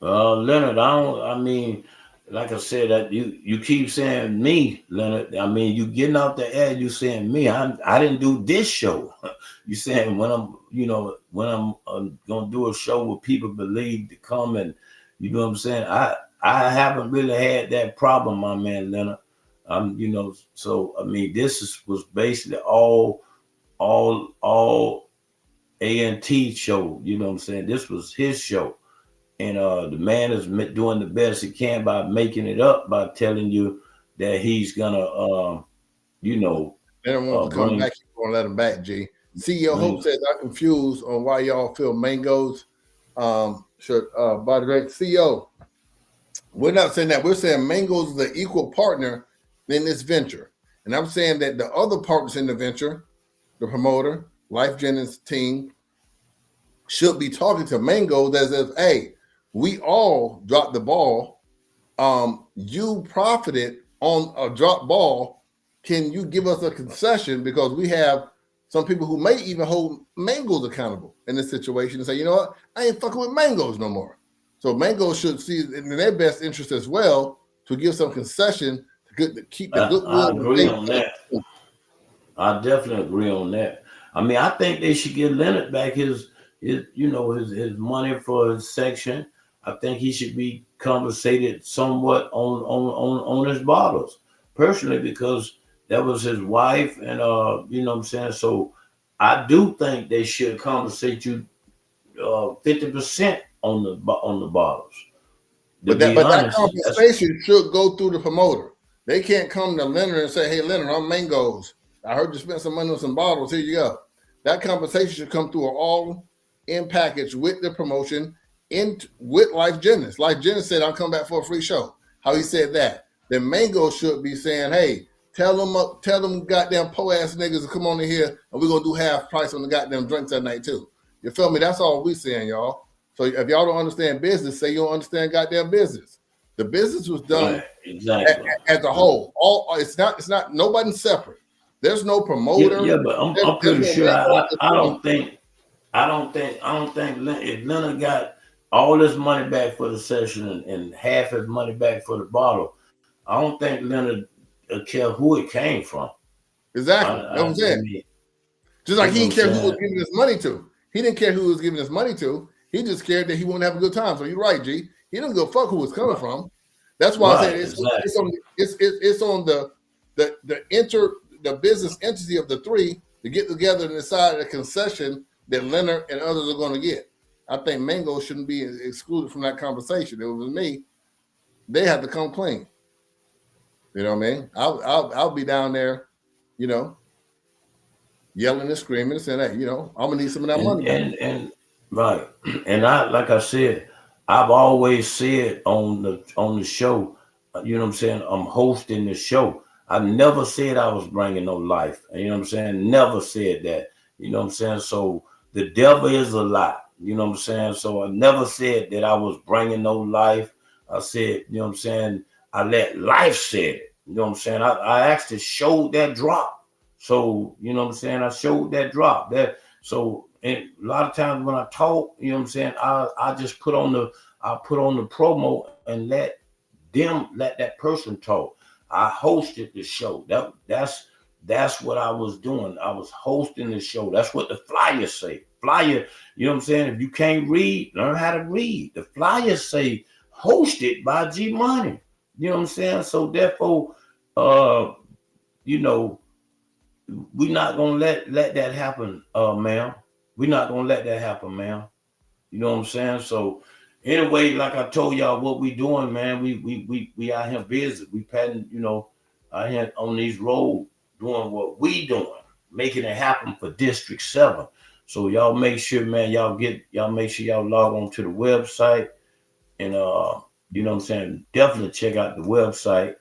Leonard, I mean, like I said, that you keep saying me, Leonard. I mean, you getting out the air, you saying me. I didn't do this show. You saying when I'm gonna do a show where people believe to come, and you know what I'm saying. I haven't really had that problem, my man Leonard. So I mean, was basically all A&T show. You know what I'm saying. This was his show. And the man is doing the best he can by making it up, by telling you that he's gonna, They don't want to come back. You want to let him back, G. CEO Hope says, I'm confused on why y'all feel mangoes should buy the drink. CEO, we're not saying that. We're saying mangoes is an equal partner in this venture. And I'm saying that the other partners in the venture, the promoter, LYFE Jennings team, should be talking to mangoes as if, hey, we all dropped the ball. You profited on a drop ball. Can you give us a concession? Because we have some people who may even hold mangoes accountable in this situation and say, you know what, I ain't fucking with mangoes no more. So mangoes should see it in their best interest as well to give some concession to keep the goodwill. I agree on that. I definitely agree on that. I mean, I think they should give Leonard back his money for his section. I think he should be compensated somewhat on his bottles, personally, because that was his wife, and you know what I'm saying. So I do think they should compensate you 50% on the bottles. But that compensation should go through the promoter. They can't come to Leonard and say, "Hey, Leonard, I'm mangoes. I heard you spent some money on some bottles. Here you go." That compensation should come through an all-in package with the promotion, with LYFE Jennings. LYFE Jennings said, "I'll come back for a free show." How he said that? Then Mango should be saying, "Hey, tell them goddamn po-ass niggas to come on in here, and we're gonna do half price on the goddamn drinks that night too." You feel me? That's all we saying, y'all. So if y'all don't understand business, say you don't understand goddamn business. The business was done as a whole. It's not nobody's separate. There's no promoter. Yeah, but I'm pretty sure. I don't think if Leonard got all his money back for the session and half his money back for the bottle, I don't think Leonard care who it came from. Exactly. That's what I'm saying. Just like he didn't care who was giving his money to. He didn't care who was giving his money to. He just cared that he wouldn't have a good time. So you're right, G. He doesn't go fuck who was coming from. That's why I said it's on the business entity of the three to get together and decide a concession that Leonard and others are going to get. I think Mango shouldn't be excluded from that conversation. If it was me, they have to come clean. You know what I mean? I'll be down there, yelling and screaming and saying, "Hey, I'm gonna need some of that money." And right. And like I said, I've always said on the show, you know what I'm saying, I'm hosting the show. I never said I was bringing no life. You know what I'm saying? Never said that. You know what I'm saying? So the devil is a lie. You know what I'm saying? So I never said that I was bringing no life. I said, you know what I'm saying, I let life say it. You know what I'm saying? I actually showed that drop. So, you know what I'm saying? I showed that drop. So and a lot of times when I talk, you know what I'm saying, I just put on the promo and let that person talk. I hosted the show. That's what I was doing. I was hosting the show. That's what the flyers say. Flyer, you know what I'm saying? If you can't read, learn how to read. The flyers say hosted by G Money. You know what I'm saying? So therefore, we're not gonna let that happen, ma'am. We're not gonna let that happen, ma'am. You know what I'm saying? So anyway, like I told y'all, what we doing, man, we out here busy. We patting, out here on these roads doing what we doing, making it happen for District 7. So y'all make sure, man, y'all make sure y'all log on to the website and you know what I'm saying, definitely check out the website.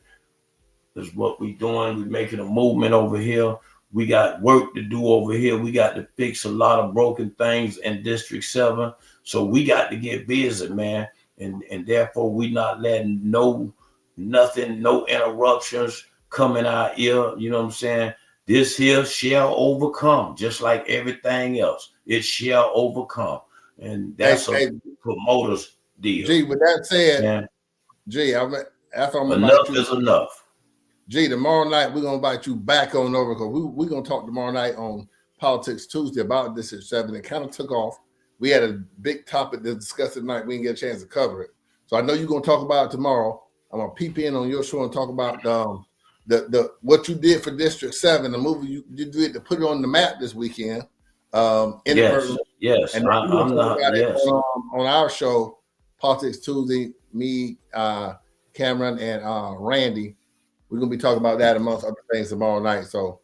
That's what we doing. We making a movement over here. We got work to do over here. We got to fix a lot of broken things in District 7. So we got to get busy, man. And therefore, we not letting nothing, no interruptions come in our ear. You know what I'm saying? This here shall overcome, just like everything else. It shall overcome. And that's a promoter's deal. G, with that said, G, After I'm gonna Enough invite you. is enough. G, tomorrow night we're gonna invite you back on over because we're gonna talk tomorrow night on Politics Tuesday about this at 7. It kind of took off. We had a big topic to discuss tonight. We didn't get a chance to cover it. So I know you're gonna talk about it tomorrow. I'm gonna peep in on your show and talk about the what you did for District 7, the movie you did to put it on the map this weekend. Yes, and I'm not. Yes, on our show, Politics Tuesday. Me, Cameron, and Randy. We're gonna be talking about that amongst other things tomorrow night. So,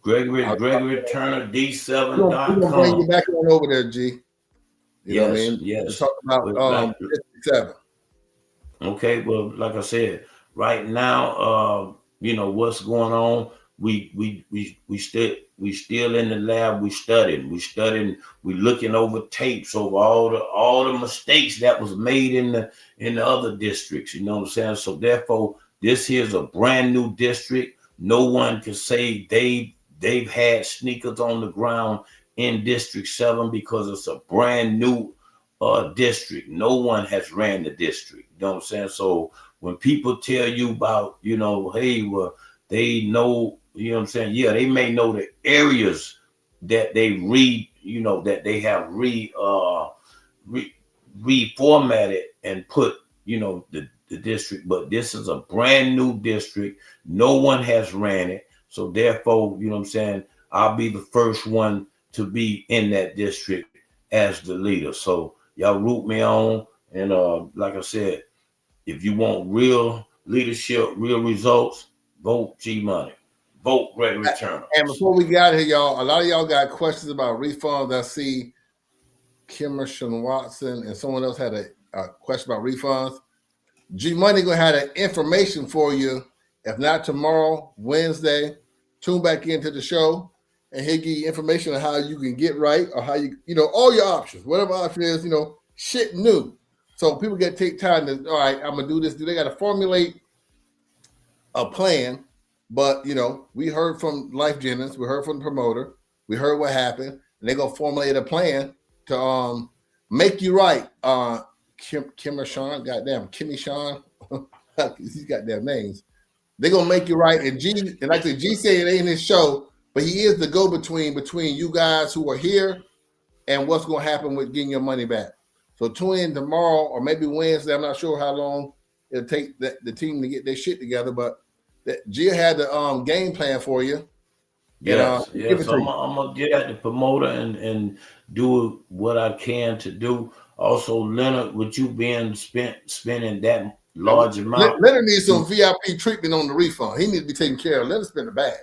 Gregory Turner we're gonna bring you D7.com. back on over there, G. You know what I mean? Yes. To talk about District 7. Okay, well, like I said, right now, what's going on. We still in the lab. We studying. We looking over tapes over all the mistakes that was made in the other districts. You know what I'm saying? So therefore, this here's a brand new district. No one can say they've had sneakers on the ground in District 7 because it's a brand new district. No one has ran the district. You know what I'm saying? So when people tell you about, hey, well, they know, you know what I'm saying? Yeah, they may know the areas that they that they have reformatted and put, the district, but this is a brand new district. No one has ran it. So therefore, you know what I'm saying? I'll be the first one to be in that district as the leader. So y'all root me on. And like I said, if you want real leadership, real results, vote G Money. Vote Gregory Turner. And before we got here, y'all, a lot of y'all got questions about refunds. I see Kimmerson Watson and someone else had a question about refunds. G Money gonna have that information for you. If not tomorrow, Wednesday, tune back into the show and he'll give you information on how you can get right or how all your options, whatever option is, shit new. So people got to take time to, all right, I'm gonna do this. They got to formulate a plan. But we heard from Life Jennings, we heard from the promoter, we heard what happened, and they're gonna formulate a plan to make you right. Kimmy Sean, he's got their names. They're gonna make you right. And like I said, G said it ain't his show, but he is the go-between between you guys who are here and what's gonna happen with getting your money back. So tune in tomorrow or maybe Wednesday. I'm not sure how long it'll take the team to get their shit together, but G had the game plan for you. Yes. So I'm gonna get at the promoter and do what I can to do. Also, Leonard, with you being spending that large amount, Leonard needs some VIP treatment on the refund. He needs to be taken care of. Leonard spend the bag.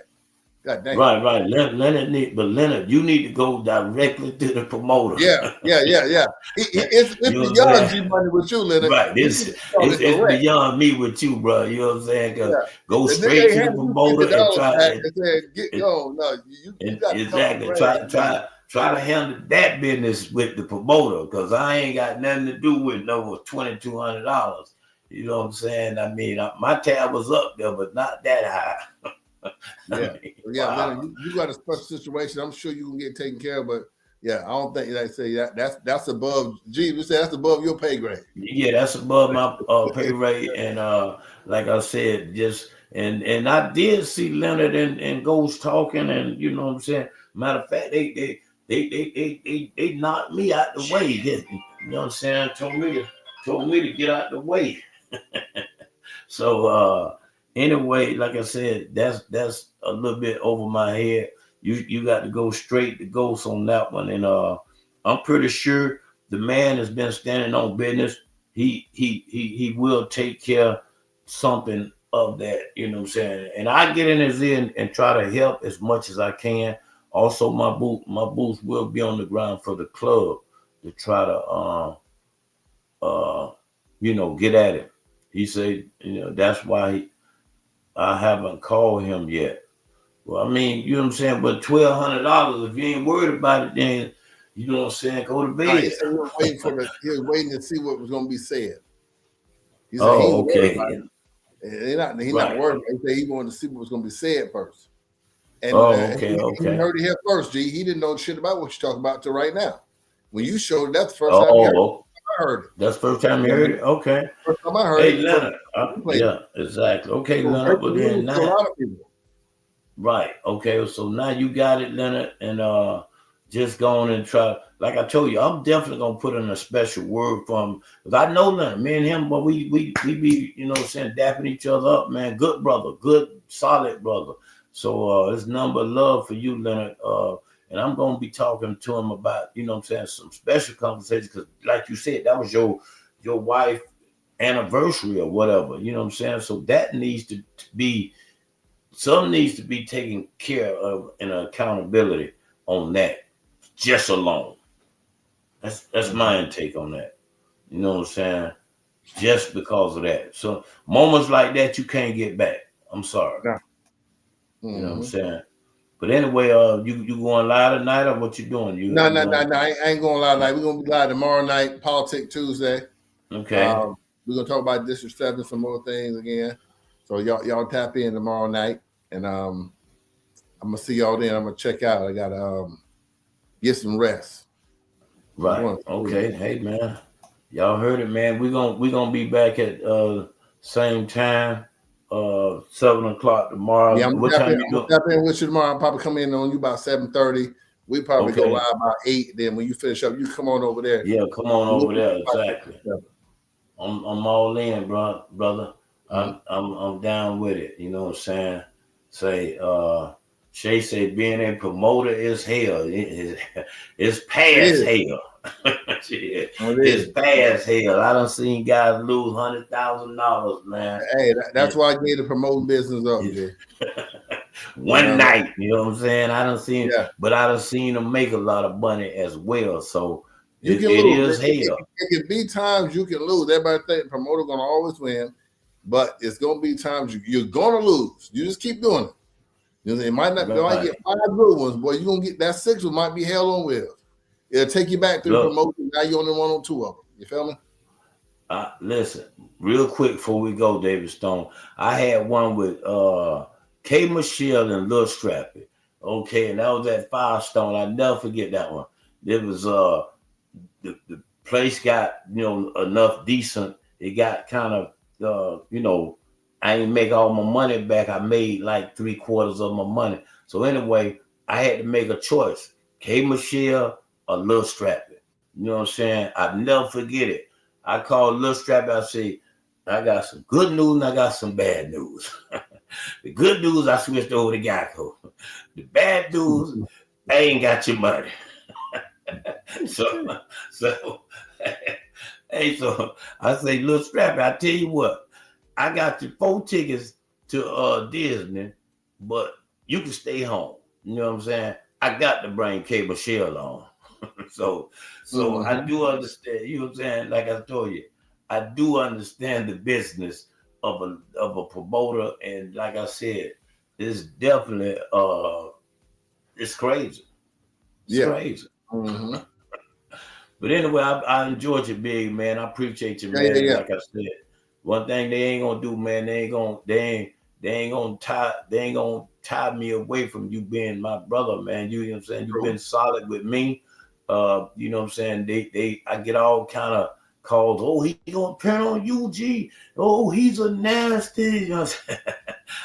God damn. Right. Leonard, you need to go directly to the promoter. Yeah. It's beyond G Money with you, Leonard. Right. It's beyond me with you, bro. You know what I'm saying? Because go straight to the promoter and try exactly. Try to handle that business with the promoter because I ain't got nothing to do with no $2,200. You know what I'm saying? I mean, my tab was up there, but not that high. Leonard, you got a special situation. I'm sure you can get taken care of, but I don't think like I say that's above. G, we say that's above your pay grade. Yeah, that's above my pay rate, and like I said, just and I did see Leonard and Ghost talking, and you know what I'm saying. Matter of fact, they knocked me out the way. You know what I'm saying? Told me to get out the way. So anyway, like I said, that's a little bit over my head. You got to go straight to Ghost on that one, and I'm pretty sure the man has been standing on business. He will take care of something of that. You know what I'm saying? And I get in his ear and try to help as much as I can. Also, my boots will be on the ground for the club to try to get at it. He said, that's why I haven't called him yet. Well, I mean, you know what I'm saying? But $1,200, if you ain't worried about it, then you know what I'm saying, go to bed. He was waiting to see what was going to be said. He said okay. He's not worried. He said he wanted to see what was going to be said first. And okay. He heard it here first, G. He didn't know shit about what you're talking about till right now. When you showed it, that's the first time he heard it. heard it. That's the first time you heard it? Okay. First time I heard Hey, it. Leonard. Played Yeah, exactly. Okay, So Leonard. But breaking then news to a now, lot of people. right. Okay. So now you got it, Leonard, and just go on and try. Like I told you, I'm definitely gonna put in a special word for him because I know Leonard. Me and him, but we be saying dapping each other up, man. Good brother, good solid brother. So it's number love for you, Leonard. And I'm gonna be talking to him about some special conversations because, like you said, that was your wife anniversary or whatever. You know what I'm saying? So that needs to be. Some needs to be taken care of and accountability on that just alone. That's my intake on that. You know what I'm saying? Just because of that. So moments like that you can't get back. I'm sorry. Yeah. You know what I'm saying? But anyway, you going live tonight or what you doing? No. I ain't going live tonight. We're gonna be live tomorrow night, Politic Tuesday. Okay. We're gonna talk about District 7, some more things again. So y'all tap in tomorrow night, and I'm gonna see y'all then. I'm gonna check out. I gotta get some rest. Right. Okay. Hey man, y'all heard it, man. We're gonna be back at same time, 7:00 tomorrow. Yeah, what time you gonna tap in with you tomorrow. I'll probably come in on you about 7:30. We probably go live about 8. Then when you finish up, you come on over there. Yeah, come on over there. Exactly. I'm all in, brother. I'm down with it. You know what I'm saying? Shay said being a promoter is hell. It's past hell. It's past hell. I done seen guys lose $100,000, man. Hey, that's why I gave the promoting business up, Jay. One night, you know what I'm saying? I done seen, but I done seen them make a lot of money as well. So it is hell. It can be times you can lose. Everybody think the promoter gonna always win, but it's gonna be times you're gonna lose. You just keep doing it. It might not. You might get 5 good ones, boy. You gonna get that 6th one. Might be hell on wheels. It'll take you back to the promotion. Now you're only 1 on 2 of them. You feel me? Listen, real quick before we go, David Stone. I had one with K. Michelle and Lil Strappy. Okay, and that was at Firestone. I never forget that one. It was the place got enough decent. It got kind of I ain't make all my money back. I made like 3/4 of my money. So anyway, I had to make a choice. K. Michelle or Lil Strappy. You know what I'm saying? I never forget it. I called Lil Strappy. I say, I got some good news and I got some bad news. The good news, I switched over to Geico. The bad news, I ain't got your money. so I say, Lil Strappy, I tell you what, I got you 4 tickets to Disney, but you can stay home. You know what I'm saying? I got to bring K. Michelle on. so I do understand, you know what I'm saying? Like I told you, I do understand the business of a promoter, and like I said, it's definitely it's crazy. It's crazy. But anyway, I enjoyed you, big man. I appreciate you, man. Like I said, one thing they ain't gonna do, man, they ain't gonna tie me away from you being my brother, man. You know what I'm saying? You've been solid with me. You know what I'm saying? I get all kind of calls. Oh, he gonna turn on you, G. Oh, he's a nasty. You know what I'm saying?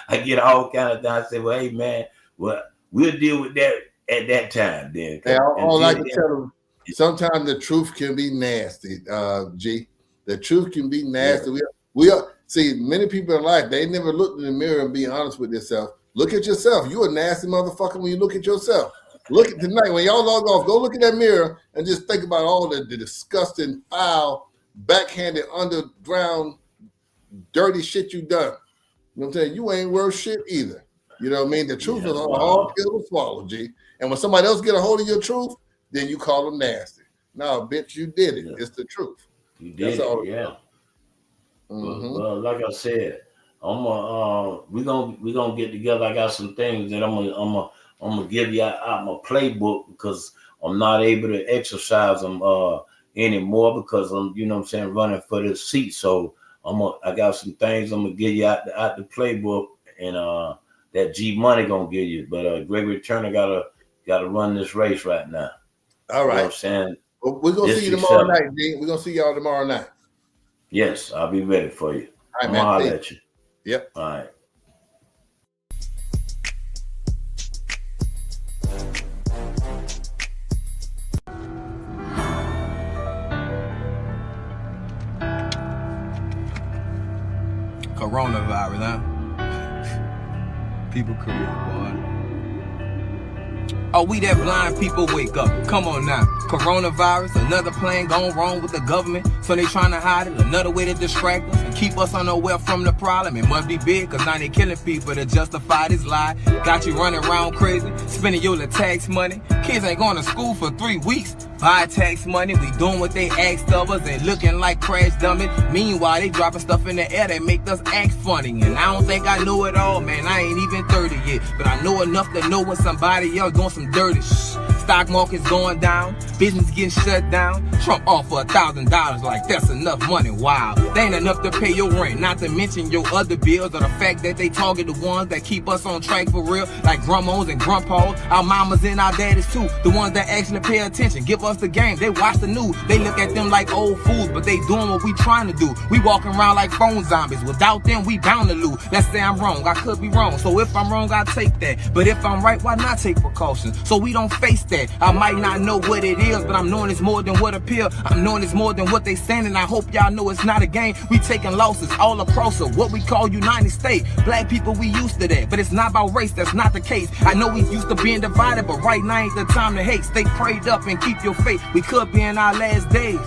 I get all kind of things. I say, well, hey man, well, we'll deal with that at that time then. Hey, all I can tell them, sometimes the truth can be nasty, G. The truth can be nasty. Yeah. We are see many people in life, they never looked in the mirror and be honest with themselves. Look at yourself. You a nasty motherfucker when you look at yourself. Look at tonight when y'all log off, go look at that mirror and just think about all the disgusting, foul, backhanded, underground, dirty shit you done. You know what I'm saying? You ain't worth shit either. You know what I mean? The truth is a hard pill to swallow, G. And when somebody else get a hold of your truth, then you call them nasty. No, bitch, you did it. It's the truth. You did it, yeah. Well, like I said, we're gonna get together. I got some things that I'm gonna give you out my playbook because I'm not able to exercise them anymore because I'm, you know what I'm saying, running for this seat. So I got some things I'm gonna give you out the playbook, and that G Money gonna give you. But Gregory Turner gotta run this race right now. All right. You know what I'm saying? Well, we're gonna see you tomorrow night, G. We're gonna see y'all tomorrow night. Yes, I'll be ready for you. All right, I'm man. gonna holler at you. Yep. All right. Coronavirus, huh? People career, boy. Oh, we that blind people wake up. Come on now. Coronavirus, another plan gone wrong with the government. So they trying to hide it, another way to distract us and keep us unaware from the problem. It must be big, cause now they killing people to justify this lie. Got you running around crazy, spending your little tax money. Kids ain't going to school for 3 weeks. Buy tax money, we doing what they asked of us and looking like crash dummies. Meanwhile, they dropping stuff in the air that make us act funny. And I don't think I know it all, man. I ain't even 30 yet. But I know enough to know when somebody else doing some dirty shh. Stock market's going down, business getting shut down. Trump offer $1,000 like that's enough money. Wow, that ain't enough to pay your rent, not to mention your other bills, or the fact that they target the ones that keep us on track for real, like grandmas and grandpas, our mamas and our daddies too, the ones that actually pay attention, give us the game, they watch the news, they look at them like old fools, but they doing what we trying to do. We walking around like phone zombies, without them we bound to lose. Let's say I'm wrong, I could be wrong, so if I'm wrong I take that, but if I'm right, why not take precautions, so we don't face that. I might not know what it is, but I'm knowing it's more than what appear. I'm knowing it's more than what they saying, and I hope y'all know it's not a game. We taking losses all across what we call United States. Black people, we used to that, but it's not about race, that's not the case. I know we used to being divided, but right now ain't the time to hate. Stay prayed up and keep your faith. We could be in our last days.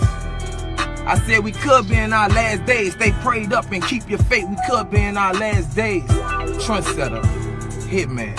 I said we could be in our last days. Stay prayed up and keep your faith. We could be in our last days. Trendsetter, Hitman.